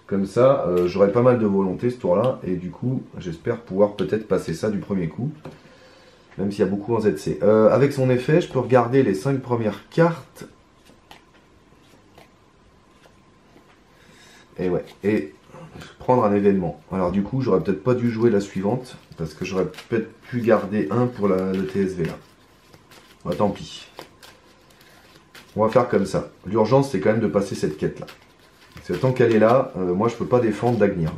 S1: Comme ça, j'aurai pas mal de volonté ce tour-là, et du coup, j'espère pouvoir peut-être passer ça du premier coup, même s'il y a beaucoup en ZC. Avec son effet, je peux regarder les 5 premières cartes. Et ouais, et prendre un événement. Alors du coup, j'aurais peut-être pas dû jouer la suivante, parce que j'aurais peut-être pu garder 1 pour le TSV là. Tant pis. On va faire comme ça. L'urgence, c'est quand même de passer cette quête-là. Parce que tant qu'elle est là, moi, je peux pas défendre Dagnir.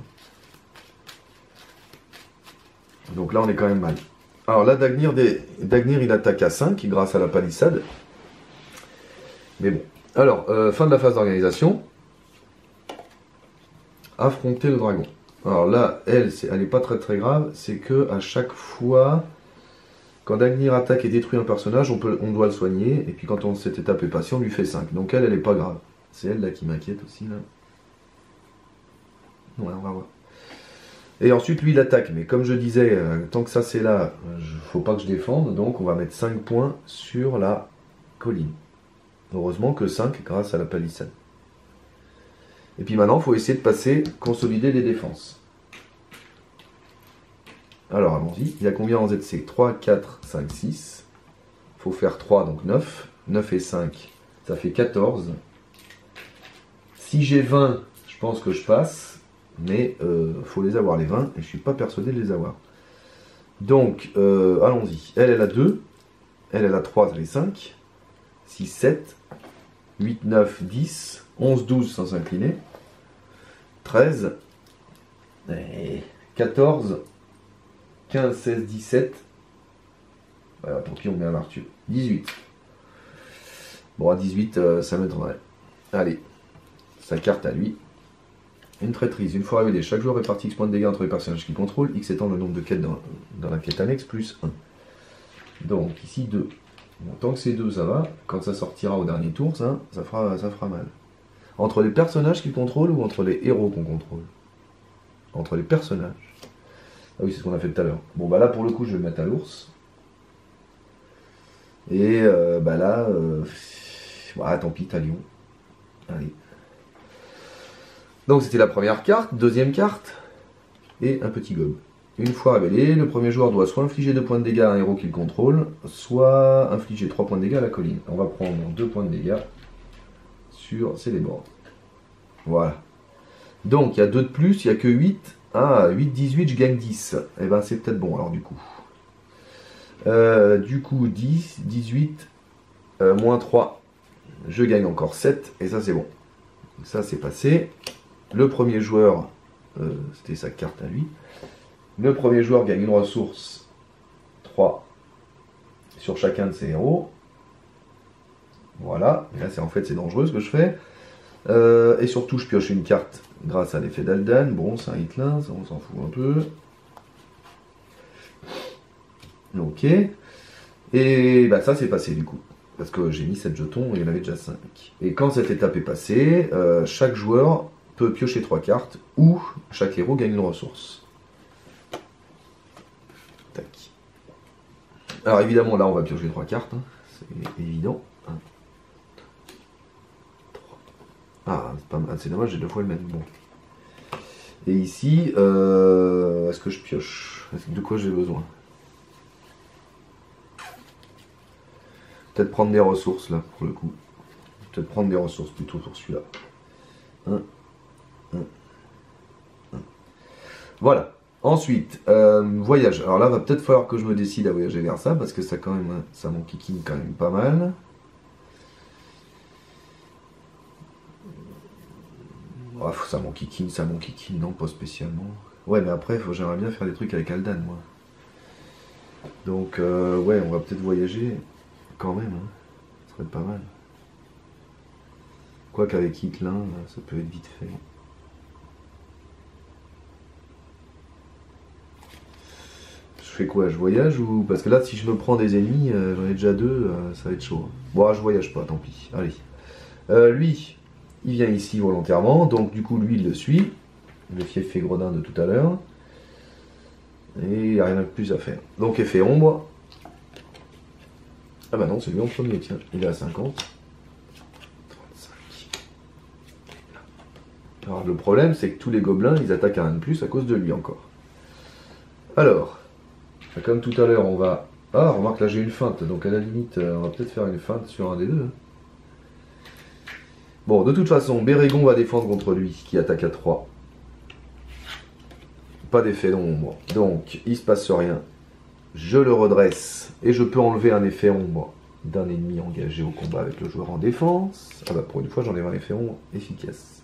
S1: Donc là, on est quand même mal. Alors là, Dagnir, il attaque à 5 grâce à la palissade. Mais bon. Alors, fin de la phase d'organisation. Affronter le dragon. Alors là, elle n'est pas très très grave. C'est que à chaque fois, quand Dagnir attaque et détruit un personnage, on doit le soigner. Et puis quand cette étape est passée, on lui fait 5. Donc elle n'est pas grave. C'est elle là qui m'inquiète aussi. Là. Ouais, on va voir. Et ensuite, lui, il attaque. Mais comme je disais, tant que ça c'est là, faut pas que je défende. Donc on va mettre 5 points sur la colline. Heureusement que 5 grâce à la palissade. Et puis maintenant, il faut essayer de passer, consolider les défenses. Alors allons-y. Il y a combien en ZC? 3, 4, 5, 6. Il faut faire 3, donc 9. 9 et 5, ça fait 14. Si j'ai 20, je pense que je passe. Mais il faut les avoir les 20 et je ne suis pas persuadé de les avoir. Donc, allons-y. Elle a 2. Elle a 3, ça fait 5. 6, 7. 8, 9, 10. 11, 12 sans s'incliner. 13. 14. 15, 16, 17. Voilà, tant pis, on met un Arthur. 18. Bon, à 18, ça m'étonnerait. Allez. Sa carte à lui. Une traîtrise. Une fois révélée, chaque joueur répartit X points de dégâts entre les personnages qu'il contrôle, X étant le nombre de quêtes dans la quête annexe, plus 1. Donc, ici 2. Bon, tant que c'est 2, ça va. Quand ça sortira au dernier tour, ça fera mal. Entre les personnages qu'il contrôle ou entre les héros qu'on contrôle? Entre les personnages. Ah oui, c'est ce qu'on a fait tout à l'heure. Bon, bah là, pour le coup, je vais le mettre à l'ours. Et bah là, tant pis, Talion. Allez. Donc c'était la première carte, deuxième carte, et un petit gobe. Une fois révélé, le premier joueur doit soit infliger 2 points de dégâts à un héros qu'il contrôle, soit infliger 3 points de dégâts à la colline. On va prendre 2 points de dégâts sur Celeborn. Voilà. Donc il y a 2 de plus, il n'y a que 8. Ah, 8, 18, je gagne 10. Eh ben c'est peut-être bon alors du coup. 10, 18, moins 3, je gagne encore 7, et ça c'est bon. Donc, ça c'est passé. Le premier joueur, c'était sa carte à lui. Le premier joueur gagne une ressource 3 sur chacun de ses héros. Voilà. Et là, c'est dangereux ce que je fais. Et surtout, je pioche une carte grâce à l'effet d'Aldan. Bon, c'est un hitlin, ça on s'en fout un peu. Ok. Et bah, ça, c'est passé du coup. Parce que j'ai mis 7 jetons et il y en avait déjà 5. Et quand cette étape est passée, chaque joueur peut piocher 3 cartes ou chaque héros gagne une ressource. Tac. Alors évidemment là on va piocher 3 cartes, hein. C'est évident. 1, 3. Ah c'est dommage, j'ai 2 fois le même. Bon. Et ici, est-ce que je pioche? De quoi j'ai besoin? Peut-être prendre des ressources là pour le coup. Peut-être prendre des ressources plutôt pour celui-là. 1. Voilà. Ensuite, voyage. Alors là, va peut-être falloir que je me décide à voyager vers ça, parce que ça quand même, ça m'enquiquine quand même pas mal. Oh, ça m'enquiquine, non, pas spécialement. Ouais, mais après, j'aimerais bien faire des trucs avec Aldan, moi. Donc, ouais, on va peut-être voyager quand même, hein. Ça serait pas mal. Quoique avec Hitlin, ça peut être vite fait. Je fais quoi? Je voyage ou... Parce que là, si je me prends des ennemis, j'en ai déjà 2, ça va être chaud. Bon, je voyage pas, tant pis. Allez. Lui, il vient ici volontairement, donc du coup, lui, il le suit. Le fief et gredin de tout à l'heure. Et il n'y a rien de plus à faire. Donc, effet ombre. Ah bah non, c'est lui en premier, tiens. Il est à 50. 35. Alors, le problème, c'est que tous les gobelins, ils attaquent à rien de plus à cause de lui encore. Alors... Comme tout à l'heure, on va... Ah, remarque, là j'ai une feinte, donc à la limite, on va peut-être faire une feinte sur un des deux. Bon, de toute façon, Bérégon va défendre contre lui, qui attaque à 3. Pas d'effet d'ombre, donc il se passe rien. Je le redresse, et je peux enlever un effet ombre d'un ennemi engagé au combat avec le joueur en défense. Ah bah pour une fois j'en ai un effet rond efficace.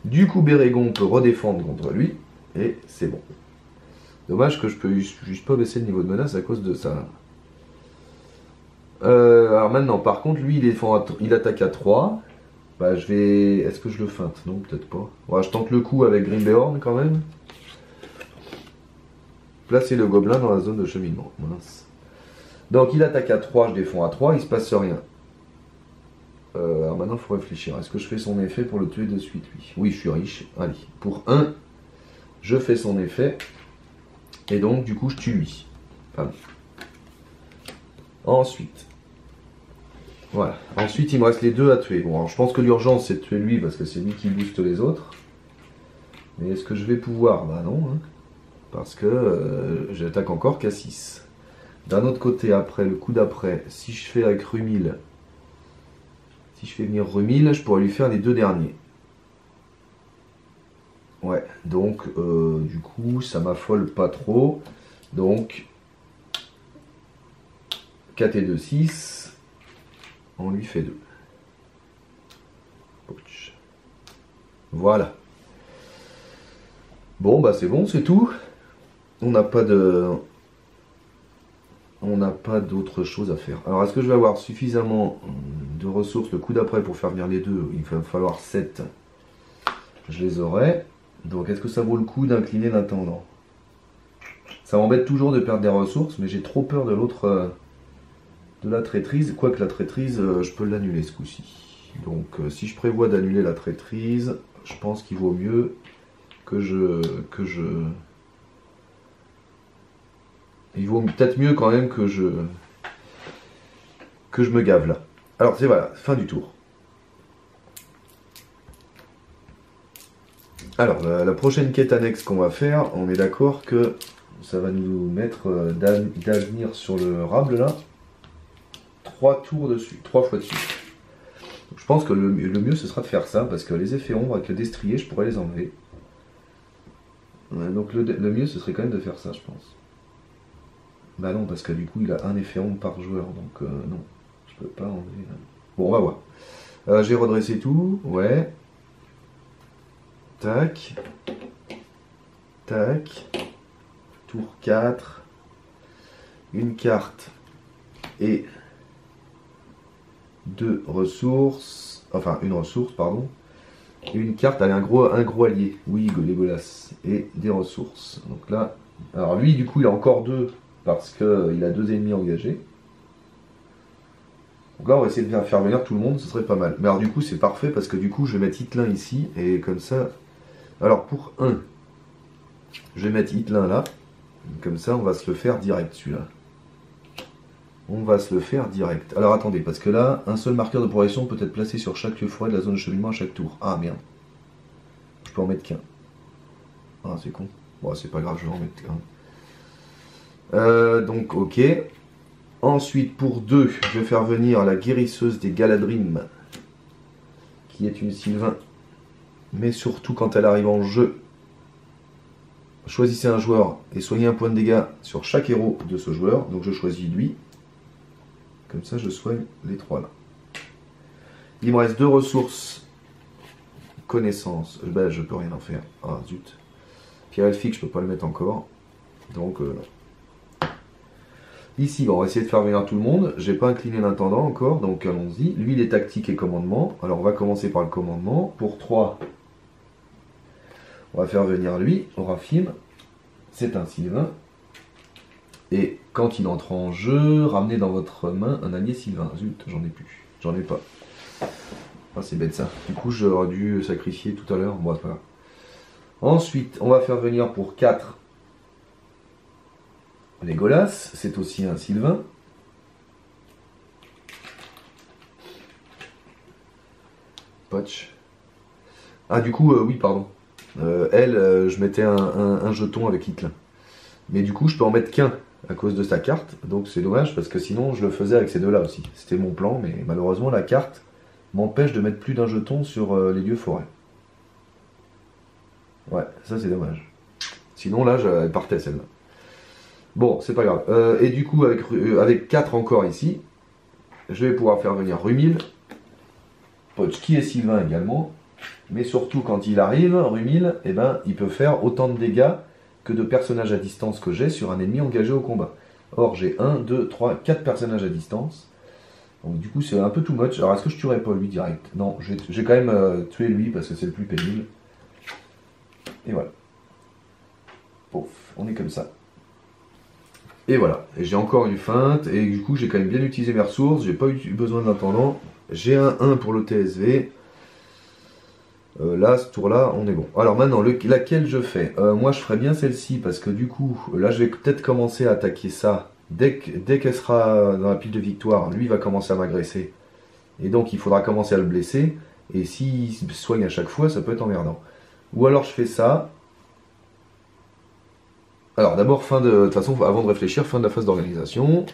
S1: Du coup Bérégon peut redéfendre contre lui, et c'est bon. Dommage que je peux juste pas baisser le niveau de menace à cause de ça. Alors maintenant par contre lui il attaque à 3. Bah je vais... Est-ce que je le feinte? Non, peut-être pas. Ouais, je tente le coup avec Grimbeorn quand même. Placer le gobelin dans la zone de cheminement. Mince. Donc il attaque à 3, je défends à 3, il se passe rien. Alors maintenant il faut réfléchir. Est-ce que je fais son effet pour le tuer de suite, lui? Oui, je suis riche. Allez, pour 1, je fais son effet. Et donc du coup je tue lui. Enfin, ensuite. Voilà. Ensuite il me reste les 2 à tuer. Bon alors je pense que l'urgence c'est de tuer lui parce que c'est lui qui booste les autres. Mais est-ce que je vais pouvoir? Bah non. Hein. Parce que j'attaque encore qu'à 6. D'un autre côté, après, le coup d'après, si je fais avec Rumil, si je fais venir Rumil, je pourrais lui faire les 2 derniers. Ouais, donc du coup, ça m'affole pas trop. Donc, 4 et 2, 6. On lui fait 2. Voilà. Bon, bah c'est bon, c'est tout. On n'a pas de... On n'a pas d'autre chose à faire. Alors, est-ce que je vais avoir suffisamment de ressources le coup d'après pour faire venir les 2? Il va falloir 7. Je les aurai. Donc, est-ce que ça vaut le coup d'incliner l'intendant? Ça m'embête toujours de perdre des ressources, mais j'ai trop peur de l'autre... de la traîtrise. Quoique la traîtrise, je peux l'annuler ce coup-ci. Donc, si je prévois d'annuler la traîtrise, je pense qu'il vaut mieux que je... Il vaut peut-être mieux quand même que je me gave là. Alors c'est voilà, fin du tour. Alors la prochaine quête annexe qu'on va faire, on est d'accord que ça va nous mettre d'avenir sur le rable là. 3 tours dessus, 3 fois dessus. Donc, je pense que le mieux ce sera de faire ça parce que les effets ombres avec le destrier je pourrais les enlever. Donc le mieux ce serait quand même de faire ça je pense. Bah non, parce que du coup, il a un effet ombre par joueur, donc non, je peux pas enlever. Bon, on va voir. J'ai redressé tout, ouais. Tac. Tac. Tour 4. Une carte et 2 ressources. Enfin, une ressource, pardon. Une carte avec un gros allié. Oui, Legolas. Et des ressources. Donc là, alors lui, du coup, il a encore 2. Parce qu'il a 2 ennemis engagés. Donc là on va essayer de faire venir tout le monde, ce serait pas mal. Mais alors du coup c'est parfait parce que du coup je vais mettre Hitlin ici. Et comme ça... Alors pour 1, je vais mettre Hitlin là. Comme ça on va se le faire direct celui-là. On va se le faire direct. Alors attendez, parce que là, un seul marqueur de progression peut être placé sur chaque lieu forêt de la zone de cheminement à chaque tour. Ah merde. Je peux en mettre qu'un. Ah c'est con. Bon c'est pas grave, je vais en mettre qu'un. Donc ok. Ensuite pour 2, je vais faire venir la guérisseuse des Galadrim, qui est une Sylvain. Mais surtout quand elle arrive en jeu, choisissez un joueur et soignez un point de dégâts sur chaque héros de ce joueur. Donc je choisis lui. Comme ça je soigne les 3 là. Il me reste 2 ressources. Connaissance. Ben, je peux rien en faire. Ah zut. Pierre elfique, je peux pas le mettre encore. Donc non. Ici, on va essayer de faire venir tout le monde. J'ai pas incliné l'intendant encore, donc allons-y. Lui, il est tactique et commandement. Alors, on va commencer par le commandement. Pour 3, on va faire venir lui, Orafim. C'est un Sylvain. Et quand il entre en jeu, ramenez dans votre main un allié Sylvain. Zut, j'en ai plus. J'en ai pas. Ah, c'est bête ça. Du coup, j'aurais dû sacrifier tout à l'heure. Bon, c'est pas grave. Ensuite, on va faire venir pour 4 Legolas, c'est aussi un Sylvain. Potch. Ah, du coup, oui, pardon. Je mettais un jeton avec Hitlin. Mais du coup, je peux en mettre qu'un à cause de sa carte. Donc c'est dommage parce que sinon, je le faisais avec ces deux-là aussi. C'était mon plan, mais malheureusement, la carte m'empêche de mettre plus d'un jeton sur les lieux forêts. Ouais, ça c'est dommage. Sinon, là, elle partait celle-là. Bon, c'est pas grave. Et du coup, avec 4 encore ici, je vais pouvoir faire venir Rumil, Pochki et Sylvain également. Mais surtout quand il arrive, Rumil, eh ben, il peut faire autant de dégâts que de personnages à distance que j'ai sur un ennemi engagé au combat. Or j'ai 1, 2, 3, 4 personnages à distance. Donc du coup c'est un peu too much. Alors est-ce que je tuerais pas lui direct? Non, je vais quand même tuer lui parce que c'est le plus pénible. Et voilà. Pouf, on est comme ça. Et voilà, et j'ai encore une feinte, et du coup j'ai quand même bien utilisé mes ressources, j'ai pas eu besoin d'intendant. J'ai un 1 pour le TSV. Là, ce tour-là, on est bon. Alors maintenant, laquelle je fais moi, je ferais bien celle-ci, parce que du coup, là, je vais peut-être commencer à attaquer ça. Dès qu'elle sera dans la pile de victoire, lui va commencer à m'agresser. Et donc, il faudra commencer à le blesser. Et s'il se soigne à chaque fois, ça peut être emmerdant. Ou alors, je fais ça. Alors, d'abord, de toute façon, avant de réfléchir, fin de la phase d'organisation.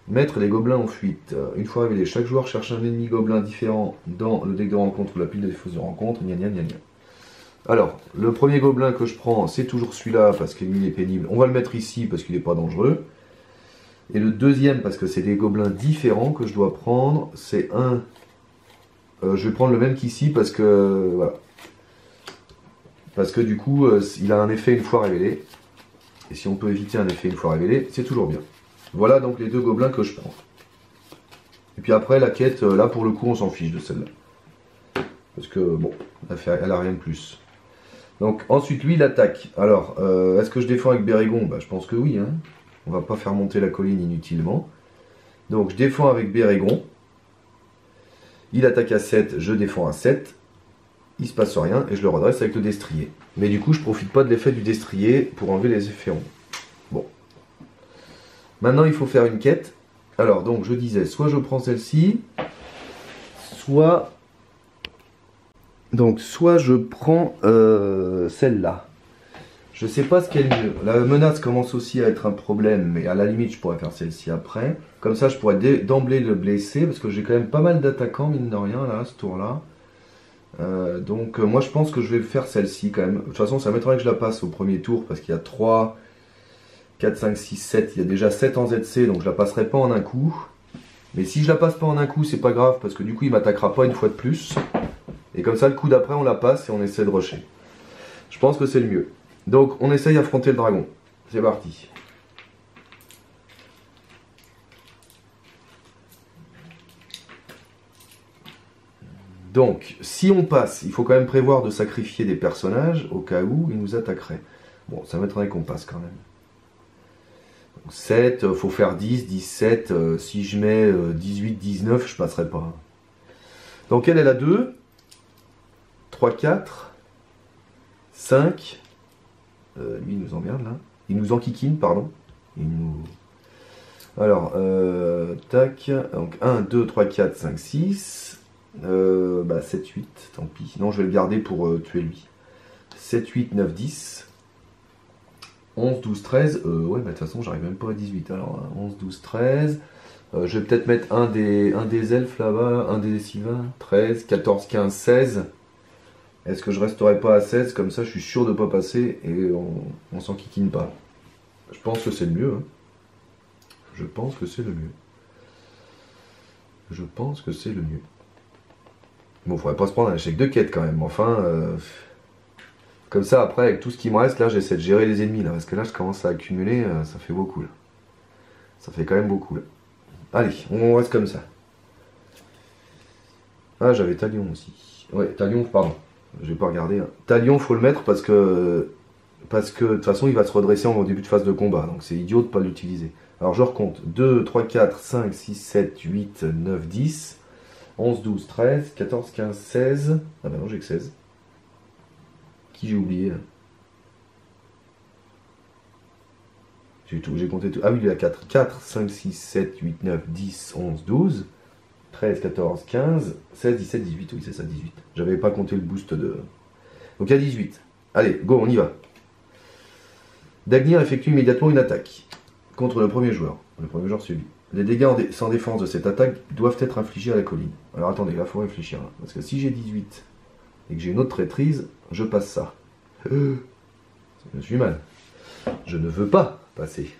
S1: Mettre les gobelins en fuite. Une fois révélé, chaque joueur cherche un ennemi gobelin différent dans le deck de rencontre ou la pile de défausse de rencontre. Gna gna gna gna. Alors, le premier gobelin que je prends, c'est toujours celui-là parce qu'il est pénible. On va le mettre ici parce qu'il n'est pas dangereux. Et le deuxième, parce que c'est des gobelins différents que je dois prendre, c'est un... je vais prendre le même qu'ici parce que... voilà. Parce que du coup, il a un effet une fois révélé. Et si on peut éviter un effet une fois révélé, c'est toujours bien. Voilà donc les deux gobelins que je prends. Et puis après, la quête, là pour le coup, on s'en fiche de celle-là. Parce que, bon, elle a rien de plus. Donc ensuite, lui, il attaque. Alors, est-ce que je défends avec Bérégon? Bah, je pense que oui. Hein. On va pas faire monter la colline inutilement. Donc je défends avec Bérégon. Il attaque à 7, je défends à 7. Il se passe rien et je le redresse avec le destrier. Mais du coup, je profite pas de l'effet du destrier pour enlever les effets ronds. Bon. Maintenant, il faut faire une quête. Alors, donc, je disais, soit je prends celle-ci, soit... Donc, soit je prends celle-là. Je sais pas ce qu'est le mieux. La menace commence aussi à être un problème, mais à la limite, je pourrais faire celle-ci après. Comme ça, je pourrais d'emblée le blesser, parce que j'ai quand même pas mal d'attaquants, mine de rien, là, ce tour-là. Donc, moi, je pense que je vais faire celle-ci, quand même. De toute façon, ça m'étonnerait que je la passe au premier tour, parce qu'il y a 3, 4, 5, 6, 7. Il y a déjà 7 en ZC, donc je la passerai pas en un coup. Mais si je la passe pas en un coup, c'est pas grave, parce que du coup, il m'attaquera pas une fois de plus. Et comme ça, le coup d'après, on la passe et on essaie de rusher. Je pense que c'est le mieux. Donc, on essaye d'affronter le dragon. C'est parti. Donc, si on passe, il faut quand même prévoir de sacrifier des personnages au cas où ils nous attaqueraient. Bon, ça m'étonnerait qu'on passe quand même. Donc, 7, faut faire 10, 17. Si je mets 18, 19, je passerai pas. Donc, elle a 2. 3, 4. 5. Lui, il nous emmerde là. Il nous enquiquine, pardon. Il nous... Alors, tac. Donc, 1, 2, 3, 4, 5, 6. 7, 8. Tant pis. Non, je vais le garder pour tuer lui. 7, 8, 9, 10. 11, 12, 13. Ouais, de toute façon, j'arrive même pas à 18. Alors, 11, 12, 13. Je vais peut-être mettre un des elfes là-bas. Un des Sylvains. 13, 14, 15, 16. Est-ce que je resterai pas à 16? Comme ça, je suis sûr de pas passer et on s'enquiquine pas. Je pense que c'est le mieux. Hein. Je pense que c'est le mieux. Je pense que c'est le mieux. Bon, faudrait pas se prendre un échec de quête quand même. Enfin, comme ça, après, avec tout ce qui me reste, là, j'essaie de gérer les ennemis. Là, parce que là, je commence à accumuler. Ça fait beaucoup. Là. Ça fait quand même beaucoup. Là. Allez, on reste comme ça. Ah, j'avais Talion aussi. Ouais, Talion, pardon. Je vais pas regarder. Hein. Talion, faut le mettre parce que de toute façon, il va se redresser en début de phase de combat. Donc, c'est idiot de pas l'utiliser. Alors, je recompte. 2, 3, 4, 5, 6, 7, 8, 9, 10. 11, 12, 13, 14, 15, 16. Ah bah non, j'ai que 16. Qui j'ai oublié là? J'ai compté tout. Ah oui, il y a 4. 4, 5, 6, 7, 8, 9, 10, 11, 12, 13, 14, 15, 16, 17, 18. Oui, c'est ça, 18. J'avais pas compté le boost de... Donc il y a 18. Allez, go, on y va. Dagnir effectue immédiatement une attaque contre le premier joueur. Le premier joueur subi. Les dégâts sans défense de cette attaque doivent être infligés à la colline. Alors attendez, là, il faut réfléchir. Là. Parce que si j'ai 18 et que j'ai une autre traîtrise, je passe ça. Je suis mal. Je ne veux pas passer.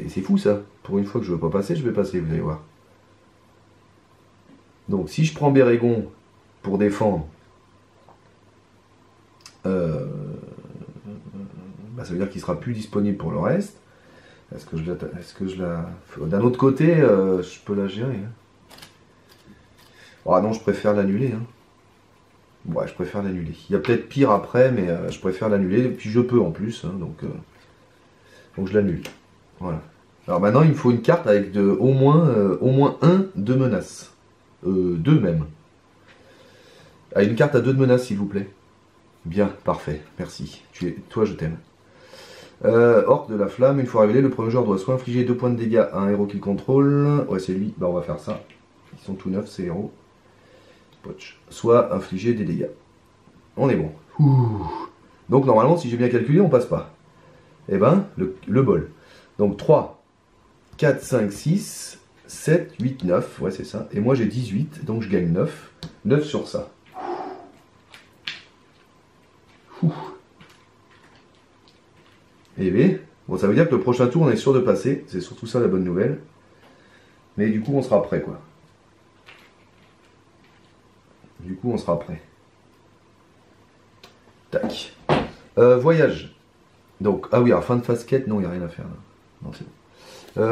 S1: C'est fou ça. Pour une fois que je ne veux pas passer, je vais passer, vous allez voir. Donc si je prends Bérégon pour défendre, bah, ça veut dire qu'il sera plus disponible pour le reste. Est-ce que je la... D'un autre côté, je peux la gérer. Hein. Ah non, je préfère l'annuler. Hein. Ouais, je préfère l'annuler. Il y a peut-être pire après, mais je préfère l'annuler. Et puis je peux en plus, hein, donc je l'annule. Voilà. Alors maintenant, il me faut une carte avec au moins un de menace. Deux même. Ah, une carte à 2 de menace, s'il vous plaît. Bien, parfait, merci. Toi, je t'aime. Orc de la flamme, une fois révélé, le premier joueur doit soit infliger 2 points de dégâts à un héros qu'il contrôle. Ouais, c'est lui, bah on va faire ça. Ils sont tout neufs, ces héros. Poch. Soit infliger des dégâts. On est bon. Ouh. Donc normalement, si j'ai bien calculé, on passe pas. Eh ben, le bol. Donc 3, 4, 5, 6, 7, 8, 9. Ouais, c'est ça. Et moi, j'ai 18, donc je gagne 9. 9 sur ça. Ouh. Et bien, bon, ça veut dire que le prochain tour, on est sûr de passer. C'est surtout ça la bonne nouvelle. Mais du coup, on sera prêt, quoi. Du coup, on sera prêt. Tac. Voyage. Donc, ah oui, alors fin de phase quête, non, il n'y a rien à faire là. Non, c'est bon.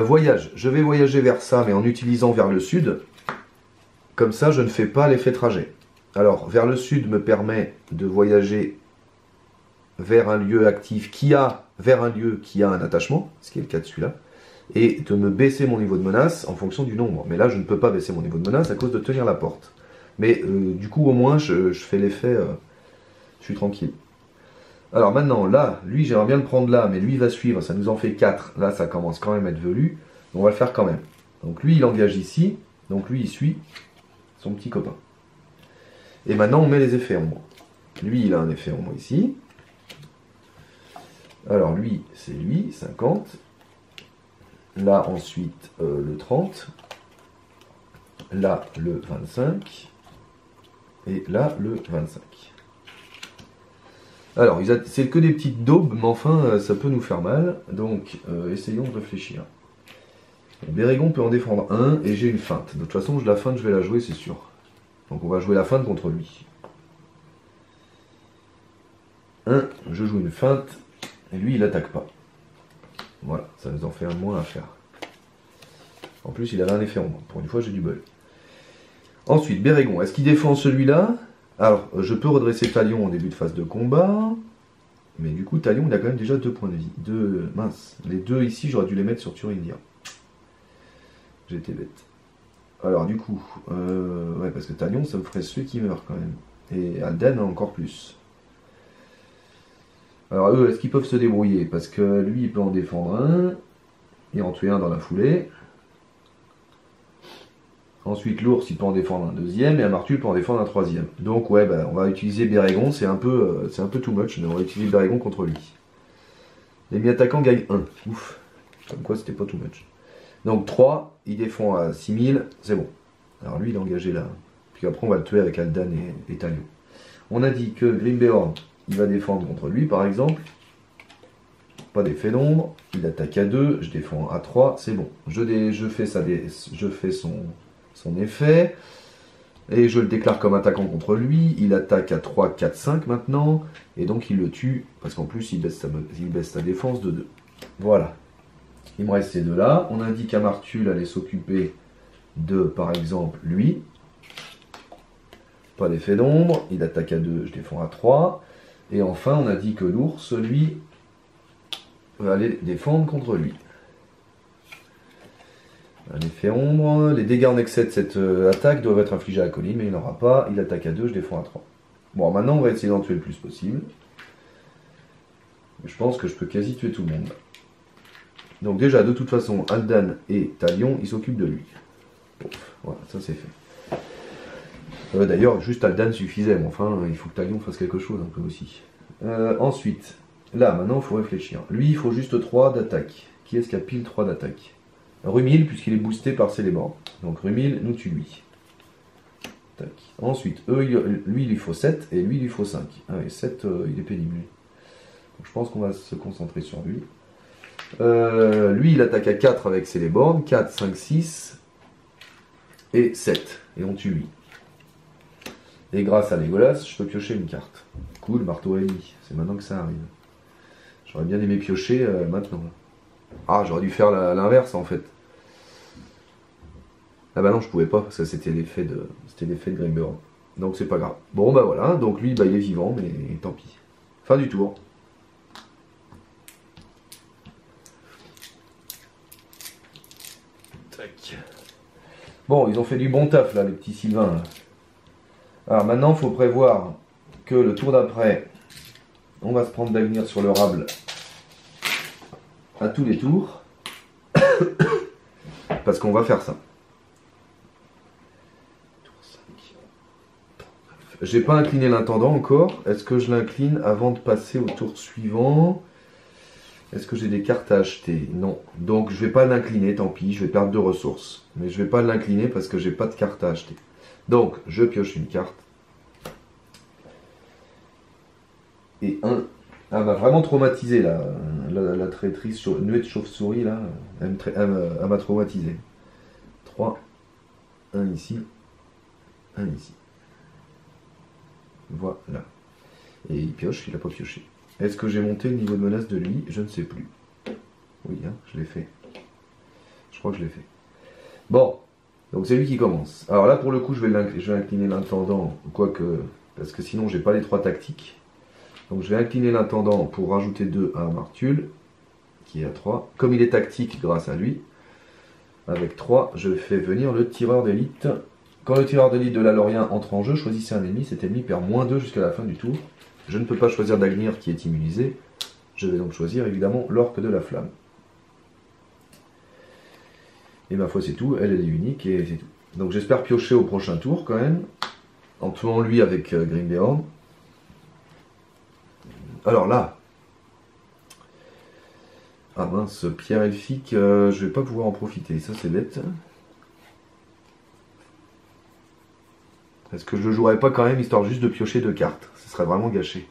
S1: Voyage. Je vais voyager vers ça, mais en utilisant vers le sud. Comme ça, je ne fais pas l'effet trajet. Alors, vers le sud me permet de voyager vers un lieu actif vers un lieu qui a un attachement, ce qui est le cas de celui-là, et de me baisser mon niveau de menace en fonction du nombre. Mais là, je ne peux pas baisser mon niveau de menace à cause de tenir la porte. Mais du coup, au moins, je fais l'effet, je suis tranquille. Alors maintenant, là, lui, j'aimerais bien le prendre là, mais lui, il va suivre, ça nous en fait 4. Là, ça commence quand même à être velu, on va le faire quand même. Donc lui, il engage ici, donc lui, il suit son petit copain. Et maintenant, on met les effets ombre. Lui, il a un effet ombre ici. Alors lui, c'est lui, 50. Là, ensuite, le 30. Là, le 25. Et là, le 25. Alors, c'est que des petites daubes, mais enfin, ça peut nous faire mal. Donc, essayons de réfléchir. Bérégon peut en défendre un, et j'ai une feinte. De toute façon, la feinte, je vais la jouer, c'est sûr. Donc, on va jouer la feinte contre lui. 1, je joue une feinte. Et lui, il attaque pas. Voilà, ça nous en fait un de moins à faire. En plus, il avait un effet ombre. Pour une fois, j'ai du bol. Ensuite, Bérégon. Est-ce qu'il défend celui-là? Alors, je peux redresser Talion en début de phase de combat. Mais du coup, Talion, il a quand même déjà 2 points de vie. Mince. Les 2 ici, j'aurais dû les mettre sur Thuringia. J'étais bête. Alors, du coup, ouais, parce que Talion, ça me ferait celui qui meurt quand même. Et Alden, encore plus. Alors eux, est-ce qu'ils peuvent se débrouiller? Parce que lui, il peut en défendre un, et en tuer un dans la foulée. Ensuite, l'ours, il peut en défendre un deuxième, et Amartul peut en défendre un troisième. Donc ouais, bah, on va utiliser Bérégon, c'est un peu too much, mais on va utiliser Bérégon contre lui. L'ennemi attaquant gagne 1. Ouf, comme quoi c'était pas too much. Donc 3, il défend à 6000, c'est bon. Alors lui, il est engagé là. Puis après, on va le tuer avec Aldan et Talion. On a dit que Grimbeorn, il va défendre contre lui, par exemple. Pas d'effet d'ombre. Il attaque à 2, je défends à 3, c'est bon. Je fais son effet. Et je le déclare comme attaquant contre lui. Il attaque à 3, 4, 5 maintenant. Et donc il le tue, parce qu'en plus il baisse sa défense de 2. Voilà. Il me reste ces deux-là. On indique à Martul allait s'occuper de, par exemple, lui. Pas d'effet d'ombre. Il attaque à 2, je défends à 3. Et enfin, on a dit que l'ours, lui, va aller défendre contre lui. Un effet ombre. Les dégâts en excès de cette attaque doivent être infligés à Colin, mais il n'aura pas. Il attaque à 2, je défends à 3. Bon, maintenant, on va essayer d'en tuer le plus possible. Je pense que je peux quasi tuer tout le monde. Donc déjà, de toute façon, Aldan et Talion, ils s'occupent de lui. Bon, voilà, ça c'est fait. D'ailleurs, juste Aldan suffisait, mais enfin, il faut que Talion fasse quelque chose un peu aussi. Ensuite, là, maintenant, il faut réfléchir. Lui, il faut juste 3 d'attaque. Qui est-ce qui a pile 3 d'attaque? Rumil, puisqu'il est boosté par Célébran. Donc Rumil nous tue lui. Tac. Ensuite, lui, il lui faut 7, et lui, il lui faut 5. Ah oui, 7, il est pénible. Donc je pense qu'on va se concentrer sur lui. Lui, il attaque à 4 avec Célébran. 4, 5, 6 et 7. et on tue lui. Et grâce à Legolas, je peux piocher une carte. Cool, marteau ennemi. C'est maintenant que ça arrive. J'aurais bien aimé piocher maintenant. Ah, j'aurais dû faire l'inverse en fait. Ah bah non, je pouvais pas parce que c'était l'effet de Grimberg. Donc c'est pas grave. Bon bah voilà, donc lui bah, il est vivant, mais tant pis. Fin du tour. Tac. Bon, ils ont fait du bon taf là, les petits Sylvains. Là. Alors maintenant, il faut prévoir que le tour d'après, on va se prendre d'avenir sur le rable à tous les tours. Parce qu'on va faire ça. J'ai pas incliné l'intendant encore. Est-ce que je l'incline avant de passer au tour suivant? Est-ce que j'ai des cartes à acheter? Non. Donc je vais pas l'incliner, tant pis, je vais perdre 2 ressources. Mais je vais pas l'incliner parce que j'ai pas de cartes à acheter. Donc je pioche une carte. Et un. Ah, m'a vraiment traumatisé là. La traîtrise sur nuée de chauve-souris là. Elle m'a traumatisé. 3. Un ici. Un ici. Voilà. Et il pioche, il n'a pas pioché. Est-ce que j'ai monté le niveau de menace de lui? Je ne sais plus. Oui, hein, je l'ai fait. Je crois que je l'ai fait. Bon, donc c'est lui qui commence. Alors là, pour le coup, je vais incliner l'intendant, quoique, parce que sinon, j'ai pas les 3 tactiques. Donc je vais incliner l'intendant pour rajouter 2 à Martul, qui est à 3. Comme il est tactique grâce à lui, avec 3, je fais venir le tireur d'élite. Quand le tireur d'élite de l'Alorien entre en jeu, choisissez un ennemi. Cet ennemi perd -2 jusqu'à la fin du tour. Je ne peux pas choisir Dagnir qui est immunisé. Je vais donc choisir évidemment l'orque de la flamme. Et ma foi c'est tout, elle est unique et c'est tout. Donc j'espère piocher au prochain tour quand même. En tuant lui avec Grimbeorn. Alors là. Ah mince, pierre elfique, je vais pas pouvoir en profiter, ça c'est bête. Est-ce que je le jouerais pas quand même, histoire juste de piocher 2 cartes? Ce serait vraiment gâché.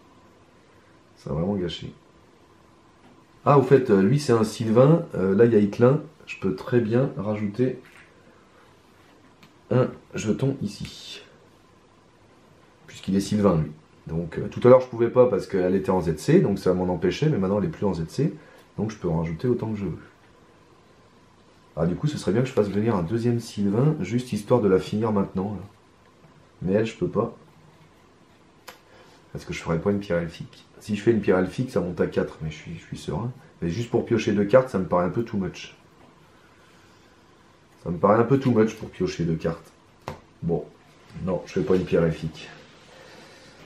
S1: Ça serait vraiment gâché. Ah, au fait, lui c'est un Sylvain. Là, il y a Itlin. Je peux très bien rajouter un jeton ici. Puisqu'il est Sylvain, lui. Donc, tout à l'heure, je pouvais pas parce qu'elle était en ZC. Donc, ça m'en empêchait. Mais maintenant, elle est plus en ZC. Donc, je peux en rajouter autant que je veux. Ah, du coup, ce serait bien que je fasse venir un deuxième Sylvain. Juste histoire de la finir maintenant. Là. Mais elle, je peux pas. Parce que je ferais pas une pierre elfique. Si je fais une pierre elfique, ça monte à 4, mais je suis serein. Mais juste pour piocher 2 cartes, ça me paraît un peu too much. Ça me paraît un peu too much pour piocher 2 cartes. Bon, non, je fais pas une pierre elfique.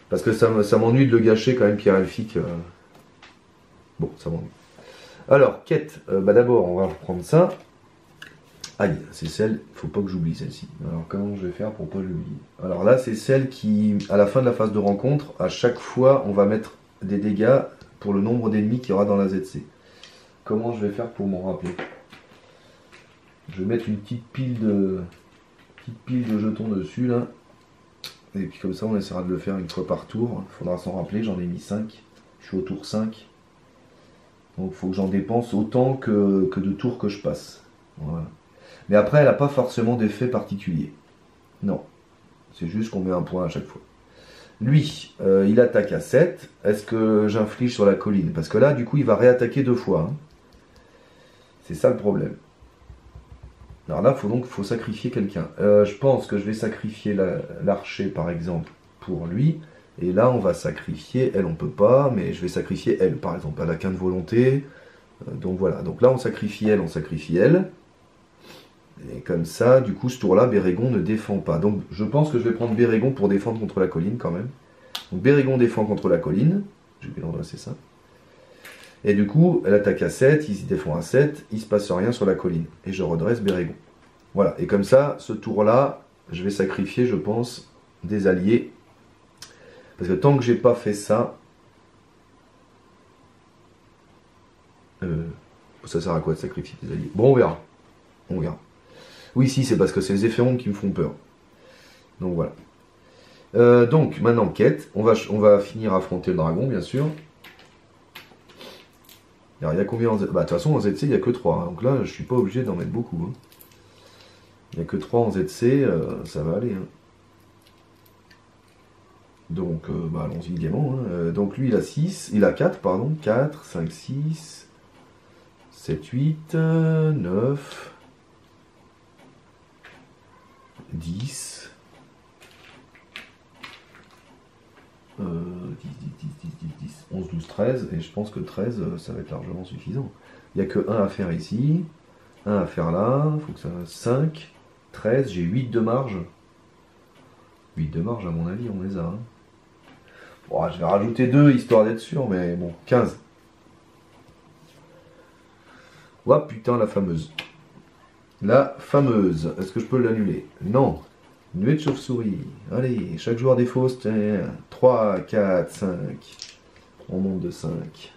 S1: Parce que ça m'ennuie de le gâcher quand même, pierre elfique. Bon, ça m'ennuie. Alors, quête. Bah d'abord, on va reprendre ça. Aïe, c'est celle, il faut pas que j'oublie celle-ci. Alors comment je vais faire pour pas l'oublier? Alors là, c'est celle qui, à la fin de la phase de rencontre, à chaque fois, on va mettre des dégâts pour le nombre d'ennemis qu'il y aura dans la ZC. Comment je vais faire pour m'en rappeler? Je vais mettre une petite pile de jetons dessus là. Et puis comme ça, on essaiera de le faire une fois par tour. Il faudra s'en rappeler, j'en ai mis 5. Je suis au tour 5. Donc il faut que j'en dépense autant que de tours que je passe. Voilà. Mais après, elle n'a pas forcément d'effet particulier. Non. C'est juste qu'on met un point à chaque fois. Lui, il attaque à 7. Est-ce que j'inflige sur la colline? Parce que là, du coup, il va réattaquer 2 fois. Hein. C'est ça le problème. Alors là, il faut sacrifier quelqu'un. Je pense que je vais sacrifier l'archer, par exemple, pour lui. Et là, on va sacrifier... Elle, on peut pas, mais je vais sacrifier elle, par exemple. Elle n'a qu'un de volonté. Donc voilà. Donc là, on sacrifie elle, on sacrifie elle. Et comme ça, du coup, ce tour-là, Bérégon ne défend pas. Donc, je pense que je vais prendre Bérégon pour défendre contre la colline, quand même. Donc, Bérégon défend contre la colline. J'ai bien endressé ça. Et du coup, elle attaque à 7, il se défend à 7, il se passe rien sur la colline. Et je redresse Bérégon. Voilà. Et comme ça, ce tour-là, je vais sacrifier, je pense, des alliés. Parce que tant que j'ai pas fait ça... ça sert à quoi de sacrifier des alliés? Bon, on verra. On verra. Oui, si, c'est parce que c'est les effets ombres qui me font peur. Donc voilà. Donc, maintenant, quête. On va finir à affronter le dragon, bien sûr. Alors, il y a combien en ZC? Bah, de toute façon, en ZC, il n'y a que 3. Hein. Donc là, je suis pas obligé d'en mettre beaucoup. Hein. Il n'y a que 3 en ZC, ça va aller. Hein. Donc, bah, allons-y gaiement. Hein. Donc lui, il a 6, il a 4, pardon. 4, 5, 6, 7, 8, 9, 10, 10, 11, 12, 13. Et je pense que 13, ça va être largement suffisant. Il n'y a que 1 à faire ici, 1 à faire là. Il faut que ça fasse 5, 13. J'ai 8 de marge. 8 de marge, à mon avis, on les a. Hein. Bon, je vais rajouter 2 histoire d'être sûr, mais bon, 15. Oh putain, la fameuse. La fameuse. Est-ce que je peux l'annuler? Non. Nuée de chauve-souris. Allez, chaque joueur des fausses. 3, 4, 5. On monte de 5.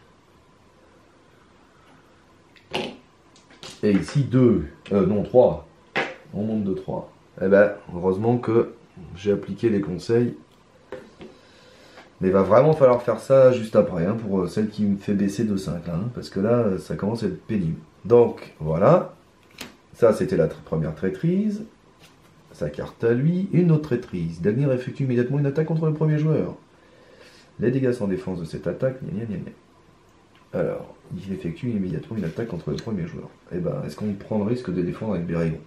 S1: Et ici 2. Non, 3. On monte de 3. Eh ben, heureusement que j'ai appliqué les conseils. Mais il va vraiment falloir faire ça juste après, hein, pour celle qui me fait baisser de 5, là, hein, parce que là, ça commence à être pénible. Donc, voilà. Ça, c'était la première traîtrise. Sa carte à lui. Une autre traîtrise. Dagnir effectue immédiatement une attaque contre le premier joueur. Les dégâts sans défense de cette attaque, gna gna gna. Alors, il effectue immédiatement une attaque contre le premier joueur. Eh ben, est-ce qu'on prend le risque de défendre avec Bérégon?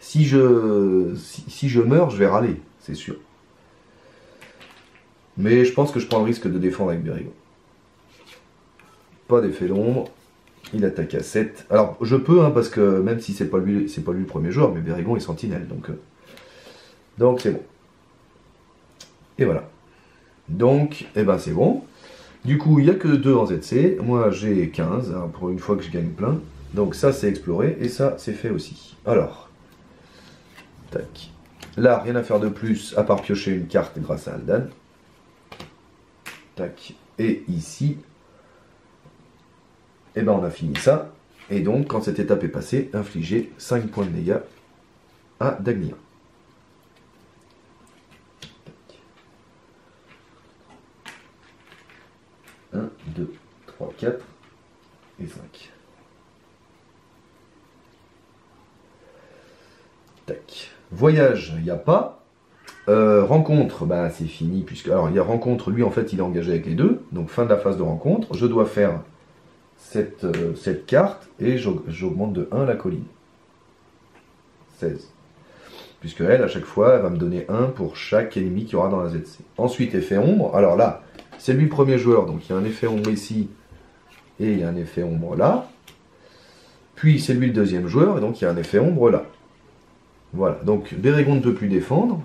S1: Si je meurs, je vais râler, c'est sûr. Mais je pense que je prends le risque de défendre avec Bérégon. Pas d'effet d'ombre. Il attaque à 7. Alors, je peux, hein, parce que même si c'est pas lui le premier joueur, mais Bérégon est sentinelle. Donc c'est bon. Et voilà. Donc, eh ben c'est bon. Du coup, il n'y a que 2 en ZC. Moi, j'ai 15, hein, pour une fois que je gagne plein. Donc ça, c'est exploré. Et ça, c'est fait aussi. Alors. Tac. Là, rien à faire de plus, à part piocher une carte grâce à Aldan. Tac. Et ici, eh ben on a fini ça. Et donc, quand cette étape est passée, infliger 5 points de dégâts à Dagnir. 1, 2, 3, 4 et 5. Tac. Voyage, il n'y a pas. Rencontre, bah, c'est fini. Puisque, alors, il y a rencontre, lui, en fait, il est engagé avec les deux. Donc, fin de la phase de rencontre. Je dois faire cette carte et j'augmente de 1 la colline. 16. Puisque elle, à chaque fois, elle va me donner 1 pour chaque ennemi qu'il y aura dans la ZC. Ensuite, effet ombre. Alors là, c'est lui le premier joueur. Donc, il y a un effet ombre ici et il y a un effet ombre là. Puis, c'est lui le deuxième joueur et donc il y a un effet ombre là. Voilà, donc Bérégon ne peut plus défendre.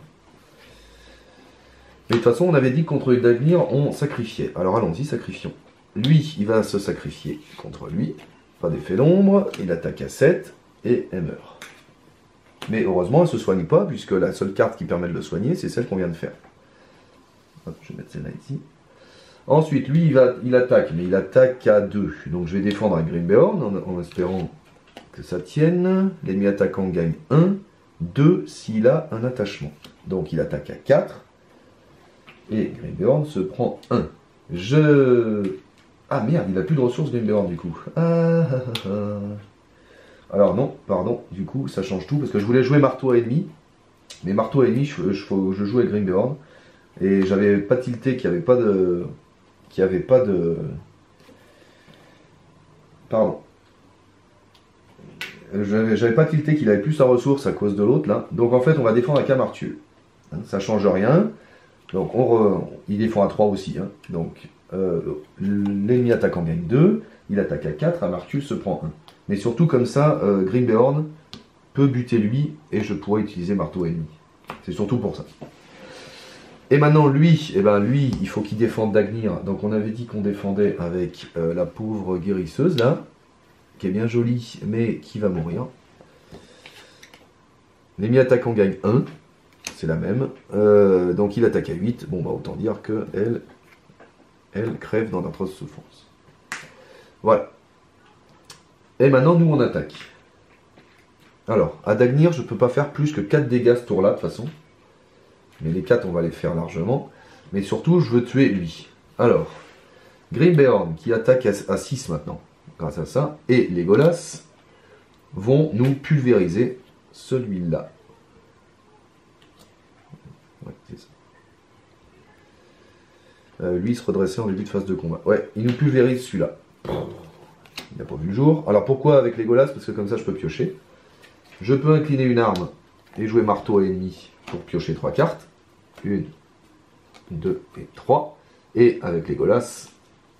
S1: Mais de toute façon, on avait dit que contre Dagnir, on sacrifiait. Alors allons-y, sacrifions. Lui, il va se sacrifier contre lui. Pas d'effet d'ombre. Il attaque à 7 et elle meurt. Mais heureusement, elle ne se soigne pas, puisque la seule carte qui permet de le soigner, c'est celle qu'on vient de faire. Hop, je vais mettre celle-là ici. Ensuite, lui, il attaque, mais il attaque à 2. Donc je vais défendre à Grimbeorn en espérant que ça tienne. L'ennemi attaquant gagne 1. 2 s'il a un attachement. Donc il attaque à 4. Et Grimbeorn se prend 1. Ah merde, il a plus de ressources Grimbeorn du coup. Alors non, pardon, du coup ça change tout parce que je voulais jouer marteau à ennemi. Mais marteau à ennemi, je joue avec Grimbeorn. Et j'avais pas tilté qu'il n'y avait pas de... Pardon. J'avais pas tilté qu'il avait plus sa ressource à cause de l'autre là. Donc en fait on va défendre avec un martieux. Hein, ça change rien. Donc il défend à 3 aussi. Hein. Donc l'ennemi attaquant gagne 2. Il attaque à 4. Un martieux se prend 1. Mais surtout comme ça, Grimbeorn peut buter lui et je pourrais utiliser marteau ennemi. C'est surtout pour ça. Et maintenant lui, il faut qu'il défende Dagnir. Donc on avait dit qu'on défendait avec la pauvre guérisseuse là. Qui est bien jolie, mais qui va mourir. L'ennemi attaquant gagne 1, c'est la même. Donc il attaque à 8, bon bah autant dire que elle crève dans d'atroces souffrances. Voilà. Et maintenant nous on attaque. Alors, à Dagnir, je ne peux pas faire plus que 4 dégâts ce tour-là de toute façon. Mais les 4 on va les faire largement. Mais surtout je veux tuer lui. Alors, Grimbeorn qui attaque à 6 maintenant. Grâce à ça, et les Legolas vont nous pulvériser celui-là. Lui, il se redressait en début de phase de combat. Ouais, il nous pulvérise celui-là. Il n'a pas vu le jour. Alors pourquoi avec Legolas? Parce que comme ça, je peux piocher. Je peux incliner une arme et jouer marteau à ennemi pour piocher 3 cartes. 1, 2 et 3. Et avec Legolas,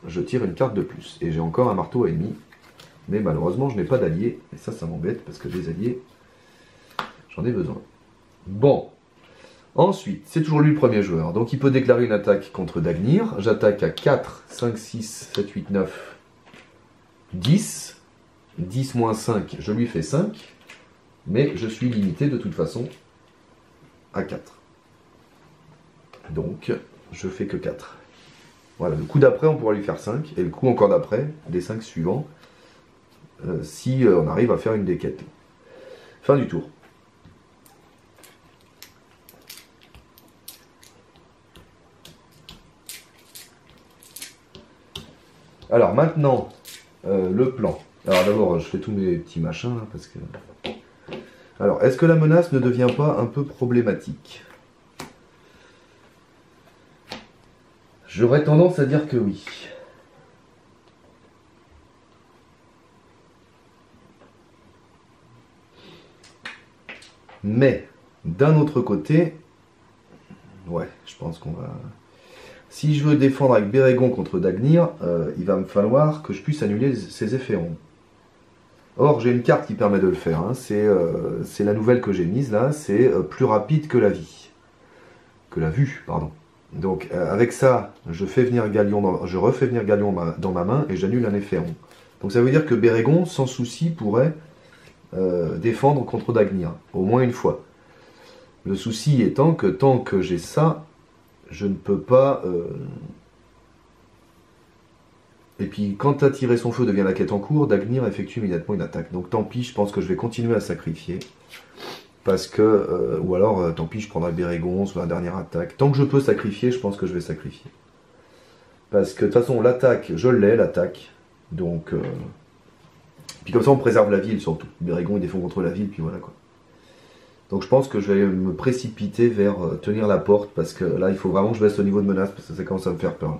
S1: je tire une carte de plus. Et j'ai encore un marteau à ennemi. Mais malheureusement, je n'ai pas d'alliés. Et ça m'embête parce que des alliés, j'en ai besoin. Bon. Ensuite, c'est toujours lui le premier joueur. Donc il peut déclarer une attaque contre Dagnir. J'attaque à 4, 5, 6, 7, 8, 9, 10. 10 moins 5, je lui fais 5. Mais je suis limité de toute façon à 4. Donc, je fais que 4. Voilà, le coup d'après, on pourra lui faire 5. Et le coup encore d'après, les 5 suivants, si on arrive à faire une des quêtes. Fin du tour. Alors maintenant, le plan. Alors d'abord, je fais tous mes petits machins, là, parce que... Alors, est-ce que la menace ne devient pas un peu problématique? J'aurais tendance à dire que oui. Mais, d'un autre côté, ouais, je pense qu'on va... Si je veux défendre avec Bérégon contre Dagnir, il va me falloir que je puisse annuler ses effets ronds. Or, j'ai une carte qui permet de le faire. Hein. C'est la nouvelle que j'ai mise là. C'est plus rapide que la vie. Que la vue, pardon. Donc, avec ça, je refais venir Galion dans ma main et j'annule un effet rond. Donc, ça veut dire que Bérégon, sans souci, pourrait défendre contre Dagnir. Au moins une fois. Le souci étant que tant que j'ai ça, je ne peux pas... Et puis, quand attirer son feu devient la quête en cours, Dagnir effectue immédiatement une attaque. Donc tant pis, je pense que je vais continuer à sacrifier. Parce que... ou alors, tant pis, je prendrai Bérégon sur la dernière attaque. Tant que je peux sacrifier, je pense que je vais sacrifier. Parce que de toute façon, l'attaque, je l'ai, l'attaque. Donc... Puis comme ça, on préserve la ville, surtout. Bérégon, il défend contre la ville, puis voilà, quoi. Donc je pense que je vais me précipiter vers tenir la porte, parce que là, il faut vraiment que je baisse le niveau de menace, parce que ça commence à me faire peur. Là.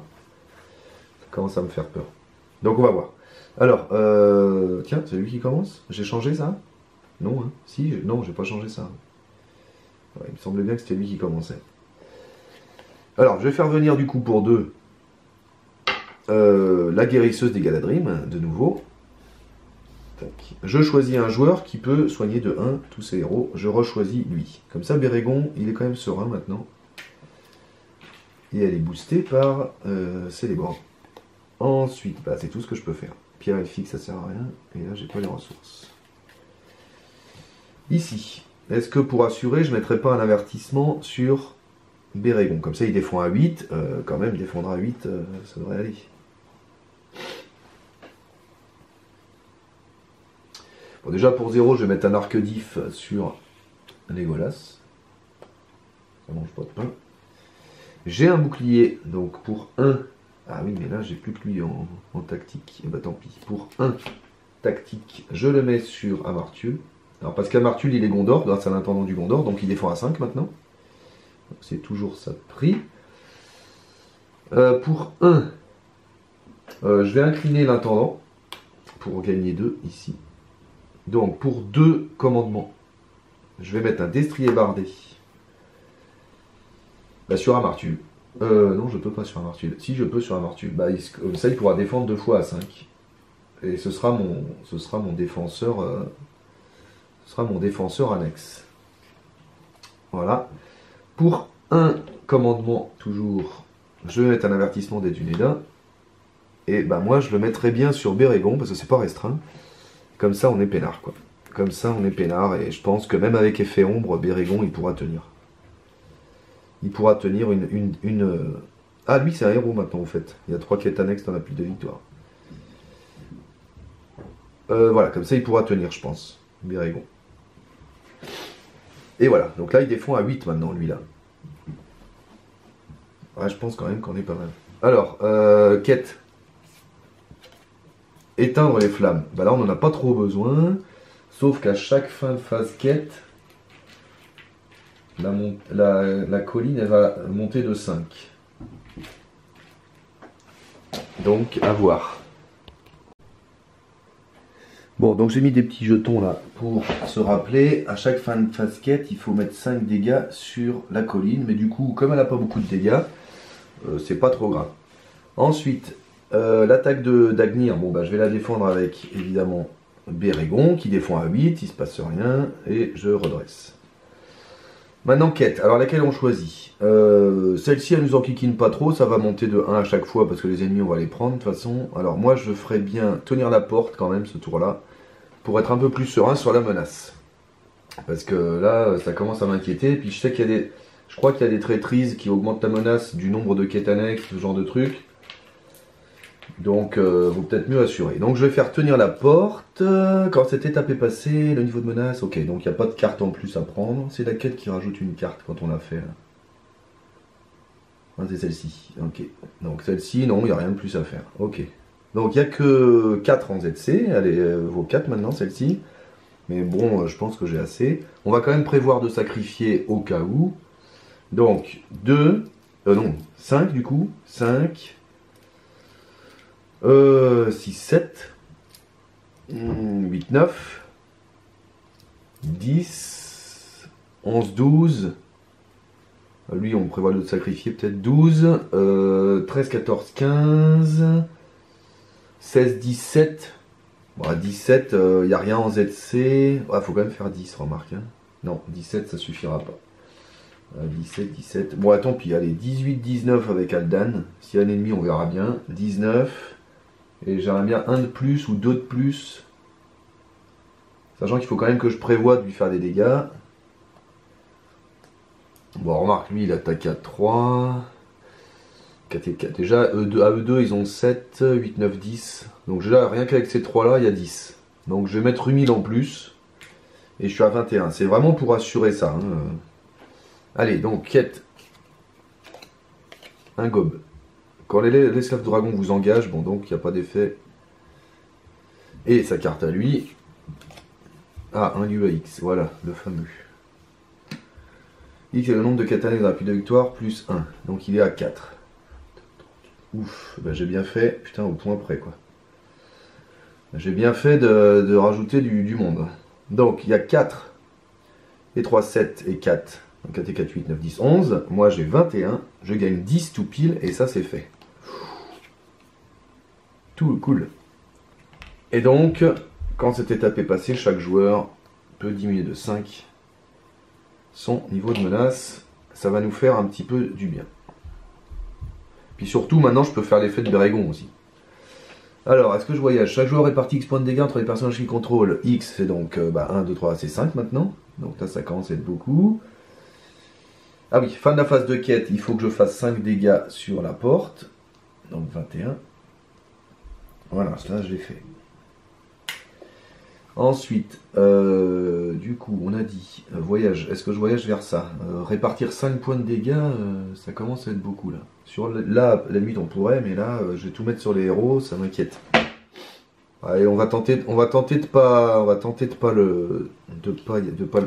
S1: Ça commence à me faire peur. Donc on va voir. Alors, tiens, c'est lui qui commence? J'ai changé ça? Non, hein? Si, non, j'ai pas changé ça. Ouais, il me semblait bien que c'était lui qui commençait. Alors, je vais faire venir du coup pour 2 la guérisseuse des Galadrim, de nouveau. Tac. Je choisis un joueur qui peut soigner de 1 tous ses héros. Je rechoisis lui. Comme ça, Bérégon, il est quand même serein maintenant. Et elle est boostée par Célébrant. Ensuite, bah, c'est tout ce que je peux faire. Pierre elfique, ça sert à rien. Et là, j'ai pas les ressources. Ici, est-ce que pour assurer, je ne mettrai pas un avertissement sur Bérégon? Comme ça, il défend à 8. Quand même, il défendra à 8, ça devrait aller. Bon, déjà, pour 0, je vais mettre un arc diff sur Legolas. Ça mange pas de pain. J'ai un bouclier, donc pour 1... Ah oui, mais là, j'ai plus que lui en tactique. Et bah tant pis. Pour 1 tactique, je le mets sur Amartul. Alors, parce qu'Amartul, il est Gondor, grâce à l'intendant du Gondor, donc il défend à 5 maintenant. C'est toujours ça de prix. Pour 1, je vais incliner l'intendant pour gagner 2 ici. Donc, pour 2 commandements, je vais mettre un destrier bardé sur Amartul. Non, je peux pas sur Amartul. Si, je peux sur Amartul. Bah, ça, il pourra défendre 2 fois à 5. Et ce sera mon défenseur... ce sera mon défenseur annexe. Voilà. Pour 1 commandement, toujours, je vais mettre un avertissement des Dunédain. Et bah moi, je le mettrai bien sur Bérégon, parce que c'est pas restreint. Comme ça, on est peinard, quoi. Comme ça, on est peinard, et je pense que même avec effet ombre, Bérégon, il pourra tenir. Il pourra tenir une... Ah, lui, c'est un héros maintenant, en fait. Il y a 3 quêtes annexes dans la pile de victoire. Voilà, comme ça, il pourra tenir, je pense. Bérégon. Et voilà, donc là, il défend à 8 maintenant, lui, là. Ouais, je pense quand même qu'on est pas mal. Alors, quête. Éteindre les flammes. Bah là, on n'en a pas trop besoin. Sauf qu'à chaque fin de phase quête, la colline, elle va monter de 5. Donc à voir. Bon, donc j'ai mis des petits jetons là pour se rappeler. À chaque fin de phase quête, il faut mettre 5 dégâts sur la colline. Mais du coup, comme elle n'a pas beaucoup de dégâts, c'est pas trop grave. Ensuite, l'attaque d'Agnir, bon bah je vais la défendre avec évidemment Bérégon qui défend à 8, il se passe rien et je redresse. Maintenant quête, alors laquelle on choisit? Celle-ci elle nous enquiquine pas trop, ça va monter de 1 à chaque fois parce que les ennemis on va les prendre de toute façon. Alors moi je ferais bien tenir la porte quand même ce tour là pour être un peu plus serein sur la menace. Parce que là ça commence à m'inquiéter, puis je sais qu'il y a des... Je crois qu'il y a des traîtrises qui augmentent la menace du nombre de quêtes annexes, ce genre de trucs. Donc, vaut peut-être mieux assurer. Donc, je vais faire tenir la porte. Quand cette étape est passée, le niveau de menace, ok. Donc, il n'y a pas de carte en plus à prendre. C'est la quête qui rajoute une carte quand on l'a fait. Ah, c'est celle-ci. Ok. Donc, celle-ci, non, il n'y a rien de plus à faire. Ok. Donc, il n'y a que 4 en ZC. Elle vaut 4 maintenant, celle-ci. Mais bon, je pense que j'ai assez. On va quand même prévoir de sacrifier au cas où. Donc, 2. Non, 5 du coup. 5. 6, 7, 8, 9, 10, 11, 12. Lui, on prévoit de sacrifier peut-être 12, 13, 14, 15, 16, 17. Bon, à 17, il n'y a rien en ZC. Il faut quand même faire 10, remarque. Hein. Non, 17, ça suffira pas. 17, 17. Bon, tant pis, allez, 18, 19 avec Aldan. S'il y a un ennemi, on verra bien. 19. Et j'aimerais bien un de plus ou deux de plus. Sachant qu'il faut quand même que je prévoie de lui faire des dégâts. Bon, remarque, lui, il attaque à 3. 4 et 4. Déjà, à eux deux, ils ont 7, 8, 9, 10. Donc déjà, rien qu'avec ces 3-là, il y a 10. Donc je vais mettre 8000 en plus. Et je suis à 21. C'est vraiment pour assurer ça. Hein. Allez, donc, quête. Un gobe. Quand l'esclave dragon vous engage, bon donc il n'y a pas d'effet. Et sa carte à lui. Ah, un UAX, voilà, le fameux. X est le nombre de quêtes annexes dans la pile de victoire, plus 1. Donc il est à 4. Ouf, ben j'ai bien fait, putain au point près quoi. J'ai bien fait de rajouter du monde. Donc il y a 4 et 3, 7 et 4. Donc 4 et 4, 8, 9, 10, 11. Moi j'ai 21, je gagne 10 tout pile et ça c'est fait. Tout cool. Et donc, quand cette étape est passée, chaque joueur peut diminuer de 5 son niveau de menace. Ça va nous faire un petit peu du bien. Puis surtout, maintenant, je peux faire l'effet de Bérégon aussi. Alors, est-ce que je voyage? Chaque joueur répartit X points de dégâts entre les personnages qu'il contrôle. X, c'est donc 1, 2, 3, c'est 5 maintenant. Donc là, ça commence à être beaucoup. Ah oui, fin de la phase de quête, il faut que je fasse 5 dégâts sur la porte. Donc 21. Voilà, ça je l'ai fait. Ensuite, du coup, on a dit voyage. Est-ce que je voyage vers ça? Répartir 5 points de dégâts, ça commence à être beaucoup là. Là, la limite on pourrait, mais là, je vais tout mettre sur les héros, ça m'inquiète. Allez, on va tenter de pas le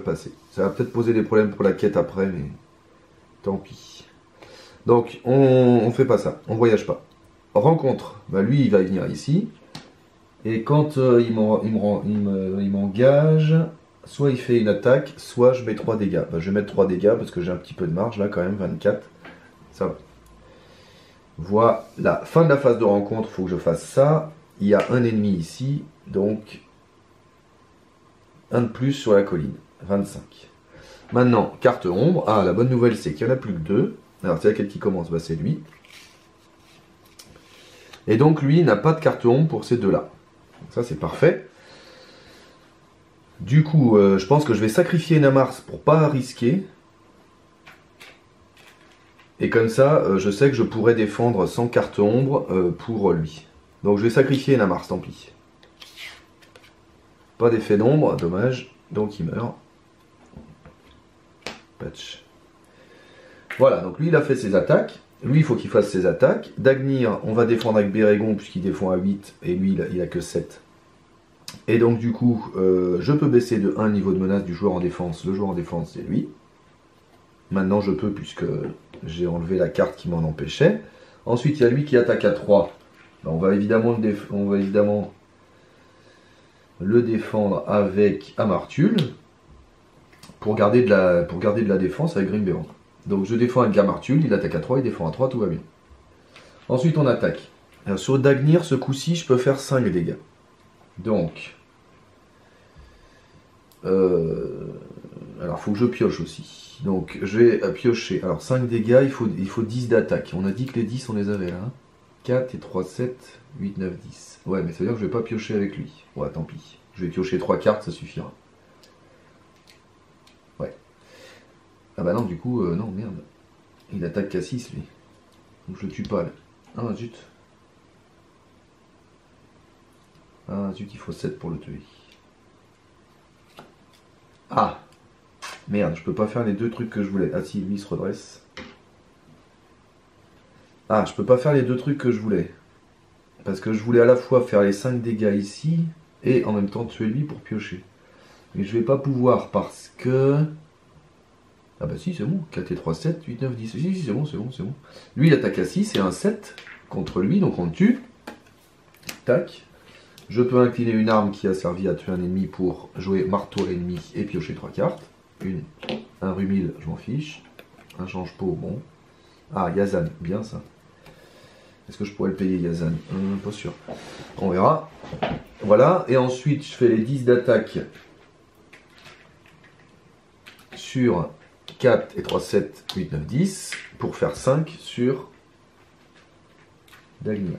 S1: passer. Ça va peut-être poser des problèmes pour la quête après, mais tant pis. Donc, on fait pas ça, on voyage pas. Rencontre, bah lui il va venir ici, et quand il m'engage, soit il fait une attaque, soit je mets 3 dégâts. Bah, je vais mettre 3 dégâts parce que j'ai un petit peu de marge là quand même, 24, ça va. Voilà, fin de la phase de rencontre, il faut que je fasse ça. Il y a un ennemi ici, donc un de plus sur la colline, 25. Maintenant, carte ombre, ah la bonne nouvelle c'est qu'il n'y en a plus que 2. Alors c'est laquelle qui commence? Bah, c'est lui. Et donc lui n'a pas de carte ombre pour ces deux-là. Ça c'est parfait. Du coup, je pense que je vais sacrifier Namars pour pas risquer. Et comme ça, je sais que je pourrais défendre sans carte ombre pour lui. Donc je vais sacrifier Namars, tant pis. Pas d'effet d'ombre, dommage. Donc il meurt. Patch. Voilà, donc lui il a fait ses attaques. Lui il faut qu'il fasse ses attaques. Dagnir, on va défendre avec Bérégon puisqu'il défend à 8 et lui il a que 7. Et donc du coup, je peux baisser de 1 niveau de menace du joueur en défense. Le joueur en défense c'est lui. Maintenant je peux puisque j'ai enlevé la carte qui m'en empêchait. Ensuite il y a lui qui attaque à 3. on va évidemment le défendre avec Amartul pour garder de la défense avec Grimbéron. Donc je défends avec Amartul, il attaque à 3, il défend à 3, tout va bien. Ensuite on attaque. Alors, sur Dagnir, ce coup-ci, je peux faire 5 dégâts. Donc, alors faut que je pioche aussi. Donc je vais piocher. Alors 5 dégâts, il faut 10 d'attaque. On a dit que les 10 on les avait là. Hein. 4 et 3, 7, 8, 9, 10. Ouais, mais ça veut dire que je vais pas piocher avec lui. Ouais, tant pis. Je vais piocher 3 cartes, ça suffira. Ouais. Ah bah non, du coup, non, merde. Il attaque qu'à 6 lui. Donc je le tue pas là. Ah zut. Ah zut, il faut 7 pour le tuer. Ah merde, je peux pas faire les deux trucs que je voulais. Ah si, lui il se redresse. Ah, je peux pas faire les deux trucs que je voulais. Parce que je voulais à la fois faire les 5 dégâts ici, et en même temps tuer lui pour piocher. Mais je vais pas pouvoir parce que... Ah bah si, c'est bon. 4 et 3, 7, 8, 9, 10. Si, c'est bon, c'est bon, c'est bon. Lui il attaque à 6 et un 7 contre lui, donc on le tue. Tac. Je peux incliner une arme qui a servi à tuer un ennemi pour jouer marteau l'ennemi et piocher 3 cartes. Un Rumil, je m'en fiche. Un change-pot, bon. Ah, Yazan, bien ça. Est-ce que je pourrais le payer, Yazan? Pas sûr. On verra. Voilà, et ensuite je fais les 10 d'attaque sur 4 et 3, 7, 8, 9, 10 pour faire 5 sur Dagnir.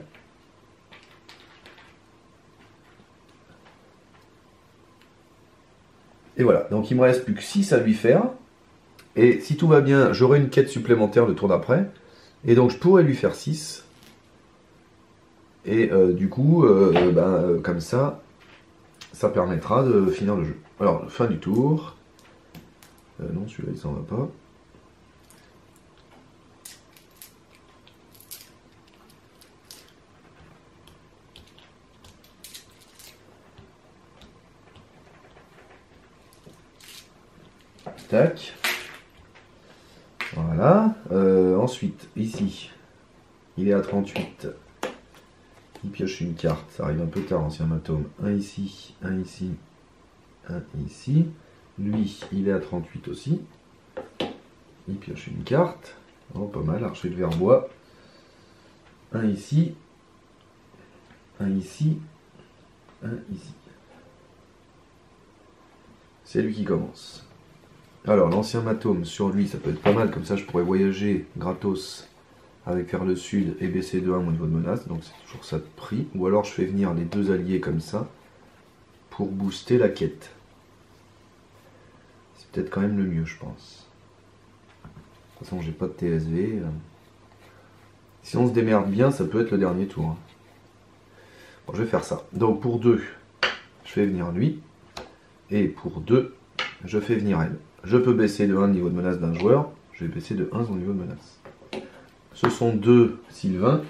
S1: Et voilà, donc il me reste plus que 6 à lui faire. Et si tout va bien, j'aurai une quête supplémentaire le tour d'après. Et donc je pourrais lui faire 6. Et du coup, comme ça permettra de finir le jeu. Alors, fin du tour. Non, celui-là il s'en va pas. Tac. Voilà. Ensuite, ici, il est à 38. Il pioche une carte. Ça arrive un peu tard, ancien matome. Un ici, un ici, un ici. Lui, il est à 38 aussi. Il pioche une carte. Oh, pas mal. Archer de verbois. Un ici. Un ici. Un ici. C'est lui qui commence. Alors, l'ancien matome, sur lui, ça peut être pas mal. Comme ça, je pourrais voyager gratos avec vers le sud et baisser de 1 mon niveau de menace. Donc, c'est toujours ça de prix. Ou alors, je fais venir les deux alliés comme ça pour booster la quête. C'est peut-être quand même le mieux, je pense. De toute façon, j'ai pas de TSV. Si on se démerde bien, ça peut être le dernier tour. Hein. Bon, je vais faire ça. Donc, pour 2, je fais venir lui. Et pour 2, je fais venir elle. Je peux baisser de 1 le niveau de menace d'un joueur. Je vais baisser de 1 son niveau de menace. Ce sont 2 Sylvains.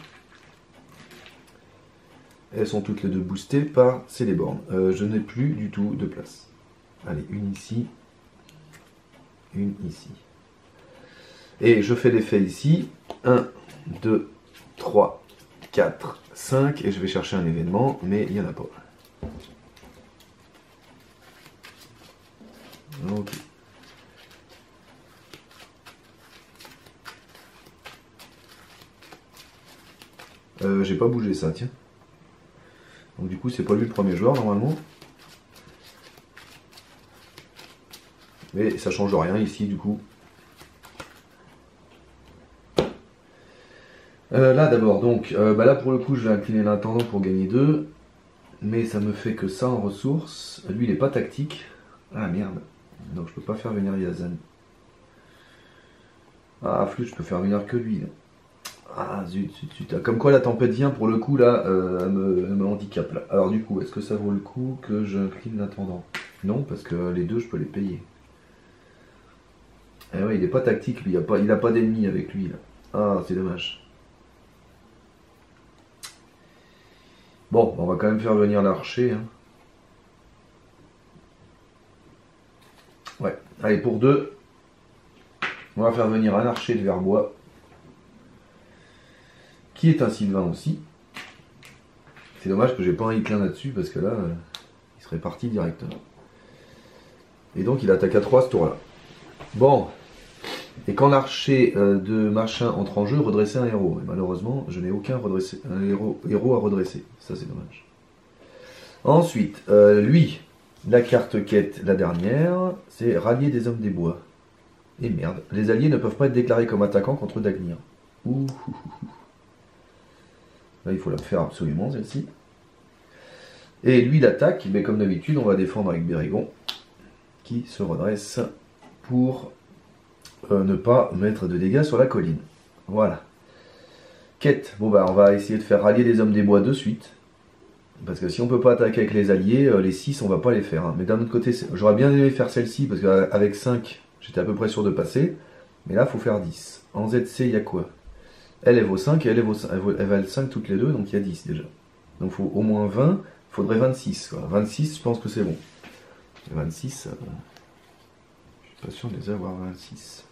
S1: Elles sont toutes les deux boostées par Celeborn. Je n'ai plus du tout de place. Allez, une ici. Une ici. Et je fais l'effet ici. 1, 2, 3, 4, 5. Et je vais chercher un événement, mais il n'y en a pas. Ok. J'ai pas bougé ça, tiens. Donc du coup, c'est pas lui le premier joueur, normalement. Mais ça change rien ici, du coup. Là, d'abord, donc, là, pour le coup, je vais incliner l'intendant pour gagner 2. Mais ça me fait que ça en ressources. Lui, il est pas tactique. Ah, merde. Donc, je peux pas faire venir Yazan. Ah, flûte, je peux faire venir que lui, là. Ah zut, zut, zut. Comme quoi la tempête vient pour le coup là, elle me handicape là. Alors du coup, est-ce que ça vaut le coup que j'incline l'intendant? Non, parce que les deux je peux les payer. Eh ouais, il est pas tactique lui, il a pas d'ennemis avec lui là. Ah, c'est dommage. Bon, on va quand même faire venir l'archer. Hein. Ouais, allez pour 2. On va faire venir un archer de verbois. Qui est un Sylvain aussi. C'est dommage que j'ai pas un Hitlin là-dessus parce que là, il serait parti direct. Et donc il attaque à 3 ce tour-là. Bon. Et quand l'archer de machin entre en jeu, redresser un héros. Et malheureusement, je n'ai aucun héros à redresser. Ça c'est dommage. Ensuite, lui, la carte quête, la dernière, c'est rallier des hommes des bois. Et merde, les alliés ne peuvent pas être déclarés comme attaquants contre Dagnir. Ouh. Là, il faut la faire absolument, celle-ci. Et lui, il attaque, mais comme d'habitude, on va défendre avec Bérégon, qui se redresse pour ne pas mettre de dégâts sur la colline. Voilà. Quête, bon bah on va essayer de faire rallier les hommes des bois de suite. Parce que si on peut pas attaquer avec les alliés, les 6 on va pas les faire. Hein. Mais d'un autre côté, j'aurais bien aimé faire celle-ci, parce qu'avec 5, j'étais à peu près sûr de passer. Mais là, il faut faire 10. En ZC, il y a quoi? Elle vaut 5 et elle vaut 5. Elles valent 5 toutes les deux, donc il y a 10 déjà. Donc il faut au moins 20, il faudrait 26. Quoi. 26, je pense que c'est bon. 26, je suis pas sûr de les avoir 26.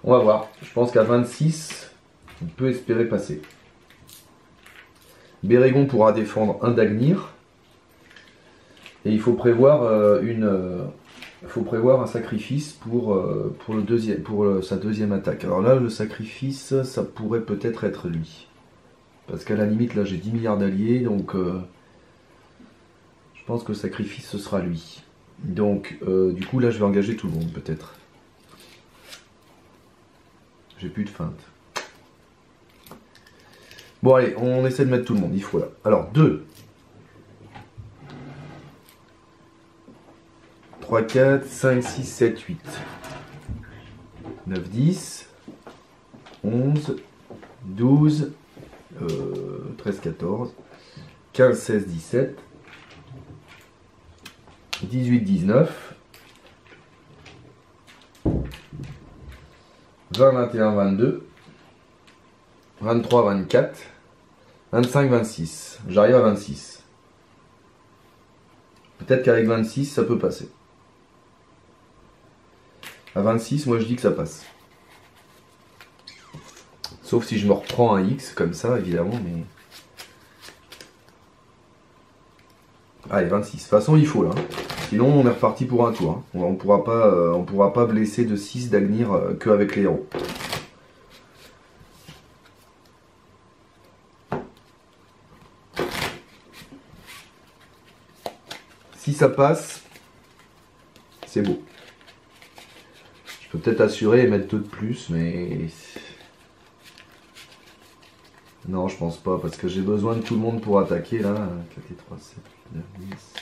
S1: On va voir. Je pense qu'à 26, on peut espérer passer. Bérégon pourra défendre un Dagnir. Et il faut prévoir un sacrifice pour sa deuxième attaque. Alors là, le sacrifice, ça pourrait peut-être être lui. Parce qu'à la limite, là, j'ai 10 milliards d'alliés, donc je pense que le sacrifice, ce sera lui. Donc, du coup, là, je vais engager tout le monde, peut-être. J'ai plus de feinte. Bon, allez, on essaie de mettre tout le monde, il faut là. Alors, 2. 3, 4, 5, 6, 7, 8. 9, 10. 11. 12. 13, 14. 15, 16, 17. 18, 19. 20, 21, 22. 23, 24. 25, 26. J'arrive à 26. Peut-être qu'avec 26, ça peut passer. À 26, moi je dis que ça passe. Sauf si je me reprends un X comme ça, évidemment, mais... Allez, 26. De toute façon, il faut là. Sinon, on est reparti pour un tour. Hein. On pourra pas blesser de 6 Dagnir qu'avec les héros. Si ça passe, c'est beau. Je peux peut-être assurer et mettre 2 de plus, mais... Non, je pense pas, parce que j'ai besoin de tout le monde pour attaquer, là. 4 et 3, 7, 8, 9, 10...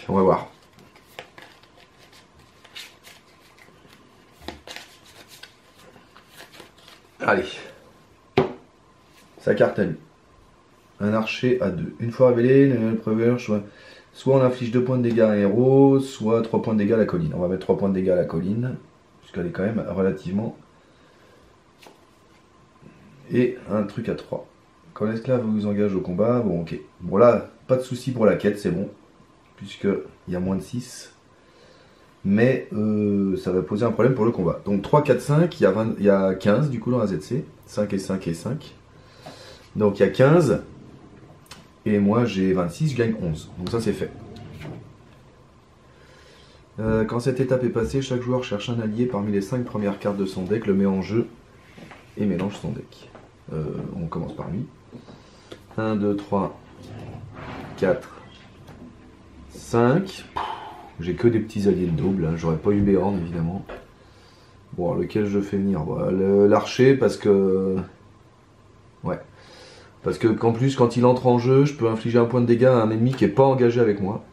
S1: On va voir. Allez. Sa carte à lui. Un archer à 2. Une fois révélé, le préveur, soit on inflige 2 points de dégâts à un héros, soit 3 points de dégâts à la colline. On va mettre 3 points de dégâts à la colline, puisqu'elle est quand même relativement... Et un truc à 3. Quand l'esclave vous engage au combat, bon ok. Bon là, pas de souci pour la quête, c'est bon. Puisqu'il y a moins de 6. Mais ça va poser un problème pour le combat. Donc 3, 4, 5, il y a 15 du coup dans la ZC. 5 et 5 et 5. Donc il y a 15. Et moi j'ai 26, je gagne 11. Donc ça c'est fait. Quand cette étape est passée, chaque joueur cherche un allié parmi les 5 premières cartes de son deck, le met en jeu et mélange son deck. On commence par lui. 1, 2, 3, 4, 5. J'ai que des petits alliés de double, hein. J'aurais pas eu Béorn évidemment. Bon, alors, lequel je fais venir? L'archer parce que... Ouais. Parce que qu'en plus, quand il entre en jeu, je peux infliger un point de dégâts à un ennemi qui n'est pas engagé avec moi.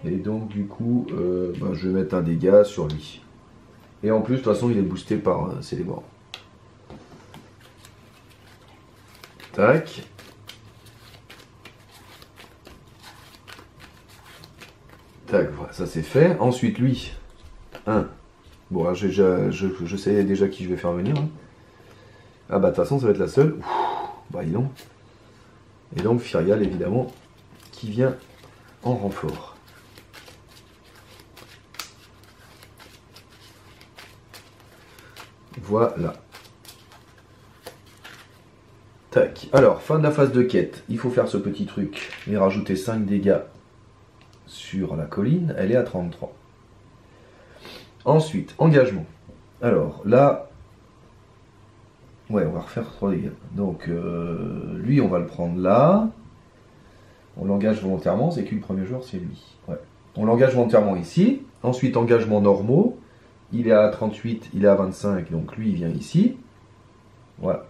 S1: Et donc, du coup, je vais mettre un dégât sur lui. Et en plus, de toute façon, il est boosté par Célébor. Tac. Tac, voilà, ça c'est fait. Ensuite, lui. 1. Bon, là, je sais déjà qui je vais faire venir. Hein. Ah bah, de toute façon, ça va être la seule. Ouh, bah, dis donc. Et donc, Fyrial, évidemment, qui vient en renfort. Voilà. Tac. Alors, fin de la phase de quête. Il faut faire ce petit truc et rajouter 5 dégâts sur la colline. Elle est à 33. Ensuite, engagement. Alors, là... Ouais, on va refaire 3 dégâts. Donc, lui, on va le prendre là. On l'engage volontairement. C'est qui le premier joueur? C'est lui. Ouais. On l'engage volontairement ici. Ensuite, engagement normaux. Il est à 38, il est à 25. Donc, lui, il vient ici. Voilà.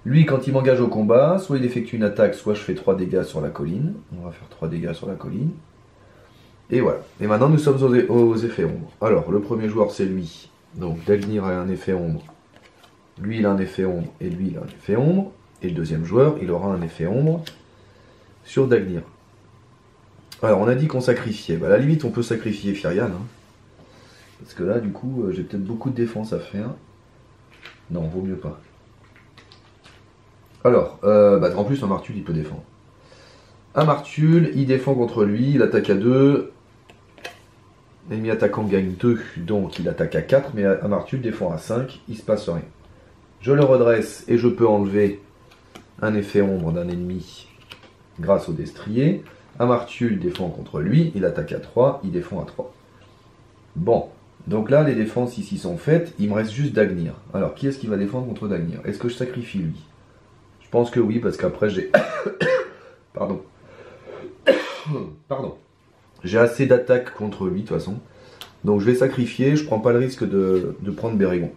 S1: Lui, quand il m'engage au combat, soit il effectue une attaque, soit je fais 3 dégâts sur la colline. On va faire 3 dégâts sur la colline. Et voilà. Et maintenant, nous sommes aux effets ombre. Alors, le premier joueur, c'est lui. Donc, Dagnir a un effet ombre. Lui, il a un effet ombre. Et lui, il a un effet ombre. Et le deuxième joueur, il aura un effet ombre sur Dagnir. Alors, on a dit qu'on sacrifiait. Bah, à la limite, on peut sacrifier Firial. Hein. Parce que là, du coup, j'ai peut-être beaucoup de défense à faire. Non, vaut mieux pas. Alors, en plus, un Martul, il peut défendre. Un Martul, il défend contre lui, il attaque à 2. L'ennemi attaquant gagne 2, donc il attaque à 4, mais un Martul défend à 5, il se passe rien. Je le redresse et je peux enlever un effet ombre d'un ennemi grâce au destrier. Un Martul défend contre lui, il attaque à 3, il défend à 3. Bon, donc là, les défenses ici sont faites, il me reste juste Dagnir. Alors, qui est-ce qui va défendre contre Dagnir? Est-ce que je sacrifie lui? Je pense que oui, parce qu'après j'ai... Pardon. Pardon. J'ai assez d'attaques contre lui, de toute façon. Donc je vais sacrifier, je prends pas le risque de prendre Bérégon.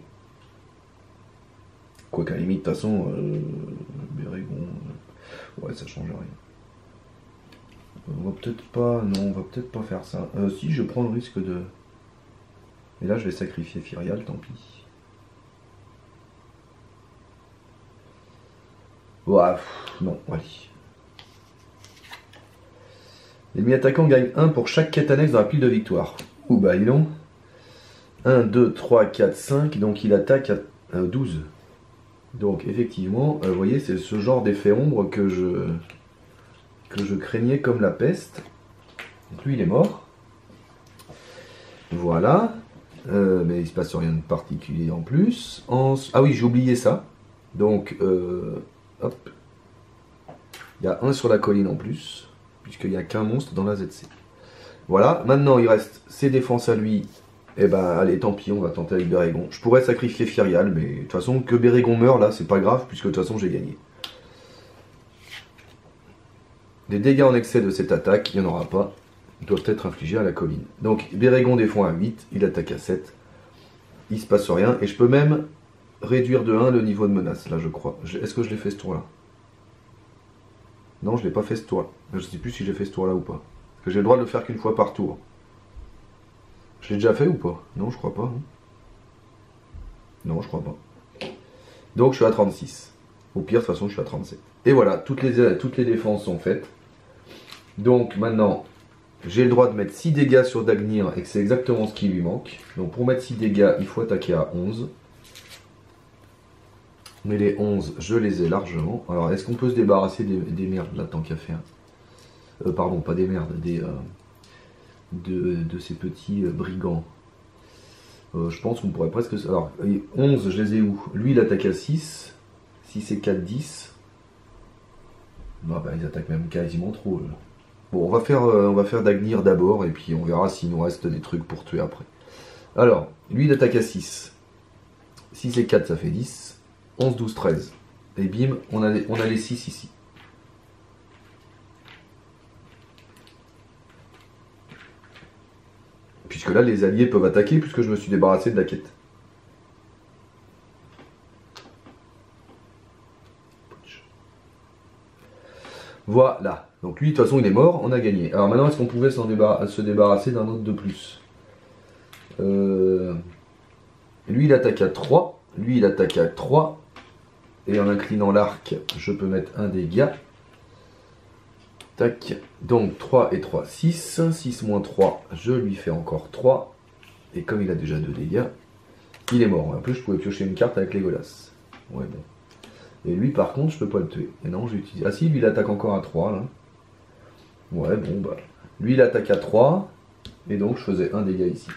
S1: Quoi qu'à la limite, de toute façon, Bérégon... ouais, ça change rien. On va peut-être pas... Non, on va peut-être pas faire ça. Si, je prends le risque de... Et là, je vais sacrifier Firial, tant pis. Ouais, non, allez. L'ennemi attaquant gagne 1 pour chaque quête annexe dans la pile de victoire. Ouh bah ils l'ont. 1, 2, 3, 4, 5, donc il attaque à 12. Donc effectivement, vous voyez, c'est ce genre d'effet ombre que je craignais comme la peste. Donc lui il est mort. Voilà. Mais il se passe rien de particulier en plus. Ah oui, j'ai oublié ça. Donc, hop. Il y a 1 sur la colline en plus. Puisqu'il n'y a qu'un monstre dans la ZC. Voilà, maintenant il reste ses défenses à lui. Et ben allez, tant pis, on va tenter avec Bérégon. Je pourrais sacrifier Firial, mais de toute façon, que Bérégon meure là, c'est pas grave, puisque de toute façon j'ai gagné. Les dégâts en excès de cette attaque, il n'y en aura pas, doivent être infligés à la colline. Donc Bérégon défend à 8, il attaque à 7. Il se passe rien, et je peux même réduire de 1 le niveau de menace, là je crois. Est-ce que je l'ai fait ce tour-là? Non, je l'ai pas fait ce tour-là. Je ne sais plus si j'ai fait ce tour-là ou pas. Parce que j'ai le droit de le faire qu'une fois par tour. Je l'ai déjà fait ou pas? Non, je crois pas. Hein. Non, je crois pas. Donc je suis à 36. Au pire, de toute façon, je suis à 37. Et voilà, toutes les défenses sont faites. Donc maintenant, j'ai le droit de mettre 6 dégâts sur Dagnir et que c'est exactement ce qui lui manque. Donc pour mettre 6 dégâts, il faut attaquer à 11. Mais les 11, je les ai largement. Alors, est-ce qu'on peut se débarrasser des merdes là, tant qu'à faire? Pardon, pas des merdes, de ces petits brigands. Je pense qu'on pourrait presque... Alors, 11, je les ai où? Lui, il attaque à 6. 6 et 4, 10. Non, bah, ils attaquent même quasiment trop. Là. Bon, on va faire Dagnir d'abord, et puis on verra s'il nous reste des trucs pour tuer après. Alors, lui, il attaque à 6. 6 et 4, ça fait 10. 11, 12, 13. Et bim, on a les 6 ici. Puisque là, les alliés peuvent attaquer, puisque je me suis débarrassé de la quête. Voilà. Donc lui, de toute façon, il est mort, on a gagné. Alors maintenant, est-ce qu'on pouvait se débarrasser d'un autre de plus? Lui, il attaque à 3. Lui, il attaque à 3. Et en inclinant l'arc, je peux mettre un dégât. Tac. Donc 3 et 3, 6. 6 moins 3, je lui fais encore 3. Et comme il a déjà 2 dégâts, il est mort. En plus, je pouvais piocher une carte avec Legolas. Ouais, bon. Et lui, par contre, je peux pas le tuer. Et non, j'utilise... Ah si, lui, il attaque encore à 3, là. Ouais, bon, bah... Lui, il attaque à 3. Et donc, je faisais un dégât ici.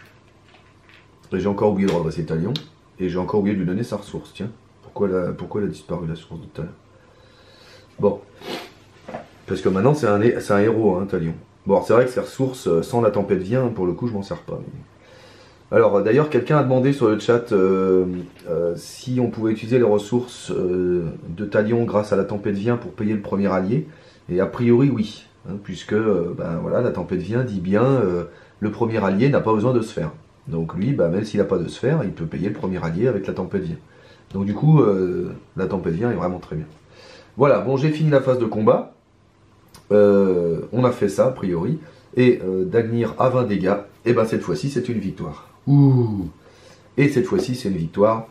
S1: Et j'ai encore oublié de redresser Talion. Et j'ai encore oublié de lui donner sa ressource, tiens. Pourquoi elle a disparu, la source de tout à l'heure? Bon, parce que maintenant c'est un héros, hein, Talion. Bon, c'est vrai que ces ressources, sans la tempête vient, pour le coup, je m'en sers pas. Alors, d'ailleurs, quelqu'un a demandé sur le chat si on pouvait utiliser les ressources de Talion grâce à la tempête vient pour payer le premier allié. Et a priori, oui, hein, puisque ben, voilà, la tempête vient dit bien le premier allié n'a pas besoin de sphère. Donc lui, ben, même s'il n'a pas de sphère, il peut payer le premier allié avec la tempête vient. Donc du coup, la tempête vient est vraiment très bien. Voilà, bon, j'ai fini la phase de combat. On a fait ça, a priori. Et Dagnir à 20 dégâts. Et ben cette fois-ci, c'est une victoire. Ouh. Et cette fois-ci, c'est une victoire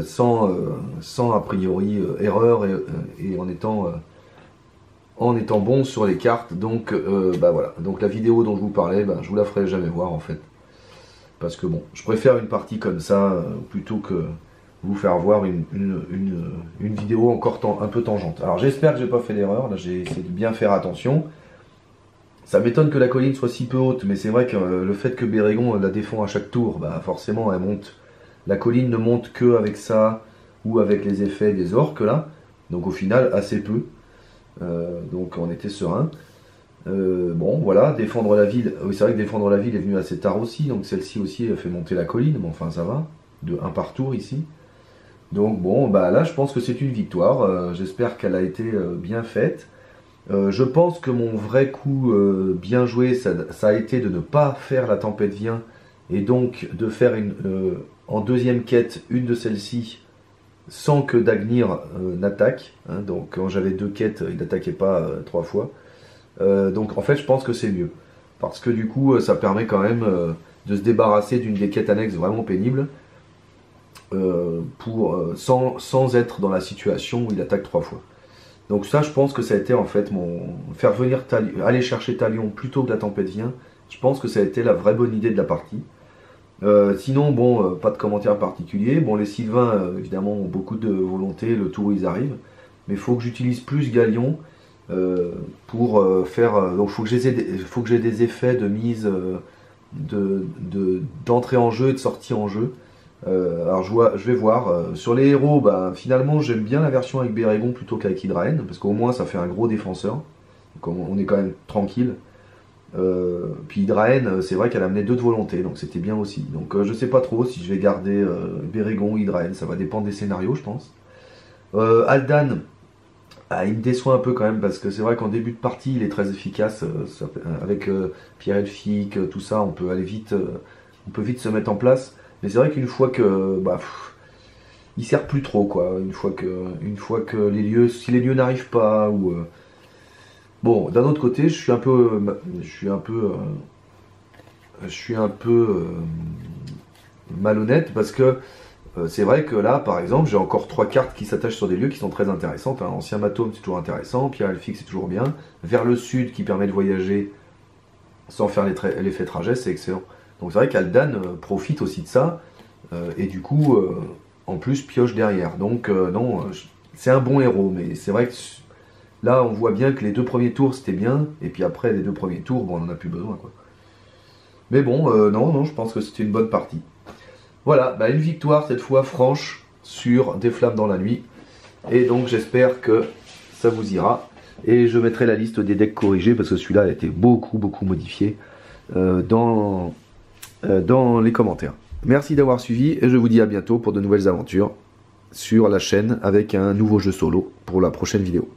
S1: sans a priori erreur et en étant bon sur les cartes. Donc, bah voilà. Donc la vidéo dont je vous parlais, bah, je vous la ferai jamais voir en fait. Parce que bon, je préfère une partie comme ça plutôt que vous faire voir une vidéo encore un peu tangente. Alors j'espère que j'ai pas fait d'erreur, là j'ai essayé de bien faire attention. Ça m'étonne que la colline soit si peu haute, mais c'est vrai que le fait que Bérégon la défend à chaque tour, bah forcément elle monte. La colline ne monte que avec ça ou avec les effets des orques là, donc au final assez peu. Donc on était serein. Bon voilà, défendre la ville, oui, c'est vrai que défendre la ville est venu assez tard aussi, donc celle-ci aussi fait monter la colline, mais enfin ça va, de 1 par tour ici. Donc bon, bah là je pense que c'est une victoire, j'espère qu'elle a été bien faite. Je pense que mon vrai coup bien joué, ça a été de ne pas faire la tempête vient, et donc de faire en deuxième quête une de celles-ci, sans que Dagnir n'attaque. Hein, donc quand j'avais 2 quêtes, il n'attaquait pas 3 fois. Donc en fait je pense que c'est mieux. Parce que du coup ça permet quand même de se débarrasser d'une des quêtes annexes vraiment pénibles. Sans être dans la situation où il attaque 3 fois. Donc ça je pense que ça a été en fait faire venir aller chercher Talion plutôt que la tempête vient. Je pense que ça a été la vraie bonne idée de la partie. Sinon bon, pas de commentaires particuliers. Bon, les Sylvains évidemment ont beaucoup de volonté le tour où ils arrivent. Mais il faut que j'utilise plus Galion pour faire... donc faut que j'ai des effets de mise d'entrée en jeu et de sortie en jeu. Alors je vais voir. Sur les héros, bah, finalement j'aime bien la version avec Bérégon plutôt qu'avec Hydraen, parce qu'au moins ça fait un gros défenseur. Donc on est quand même tranquille. Puis Hydraen, c'est vrai qu'elle amenait 2 de volonté, donc c'était bien aussi. Donc je sais pas trop si je vais garder Bérégon ou Hydraen, ça va dépendre des scénarios je pense. Aldan, il me déçoit un peu quand même, parce que c'est vrai qu'en début de partie il est très efficace, avec Pierre Elphique, tout ça, on peut aller vite, on peut vite se mettre en place. Mais c'est vrai qu'une fois que bah, il sert plus trop quoi. Une fois que les lieux, si les lieux n'arrivent pas ou bon, d'un autre côté, je suis un peu malhonnête, parce que c'est vrai que là, par exemple, j'ai encore 3 cartes qui s'attachent sur des lieux qui sont très intéressantes. Hein. Ancien Matome, c'est toujours intéressant. Pierre Elphique, c'est toujours bien. Vers le sud, qui permet de voyager sans faire l'effet trajet, c'est excellent. Donc c'est vrai qu'Aldan profite aussi de ça, et du coup, en plus, pioche derrière. Donc non, c'est un bon héros, mais c'est vrai que là, on voit bien que les 2 premiers tours, c'était bien, et puis après, les 2 premiers tours, bon, on n'en a plus besoin, quoi. Mais bon, non, je pense que c'était une bonne partie. Voilà, bah, une victoire, cette fois, franche, sur Des Flammes dans la nuit. Et donc, j'espère que ça vous ira. Et je mettrai la liste des decks corrigés, parce que celui-là a été beaucoup modifié dans les commentaires. Merci d'avoir suivi, et je vous dis à bientôt pour de nouvelles aventures sur la chaîne avec un nouveau jeu solo pour la prochaine vidéo.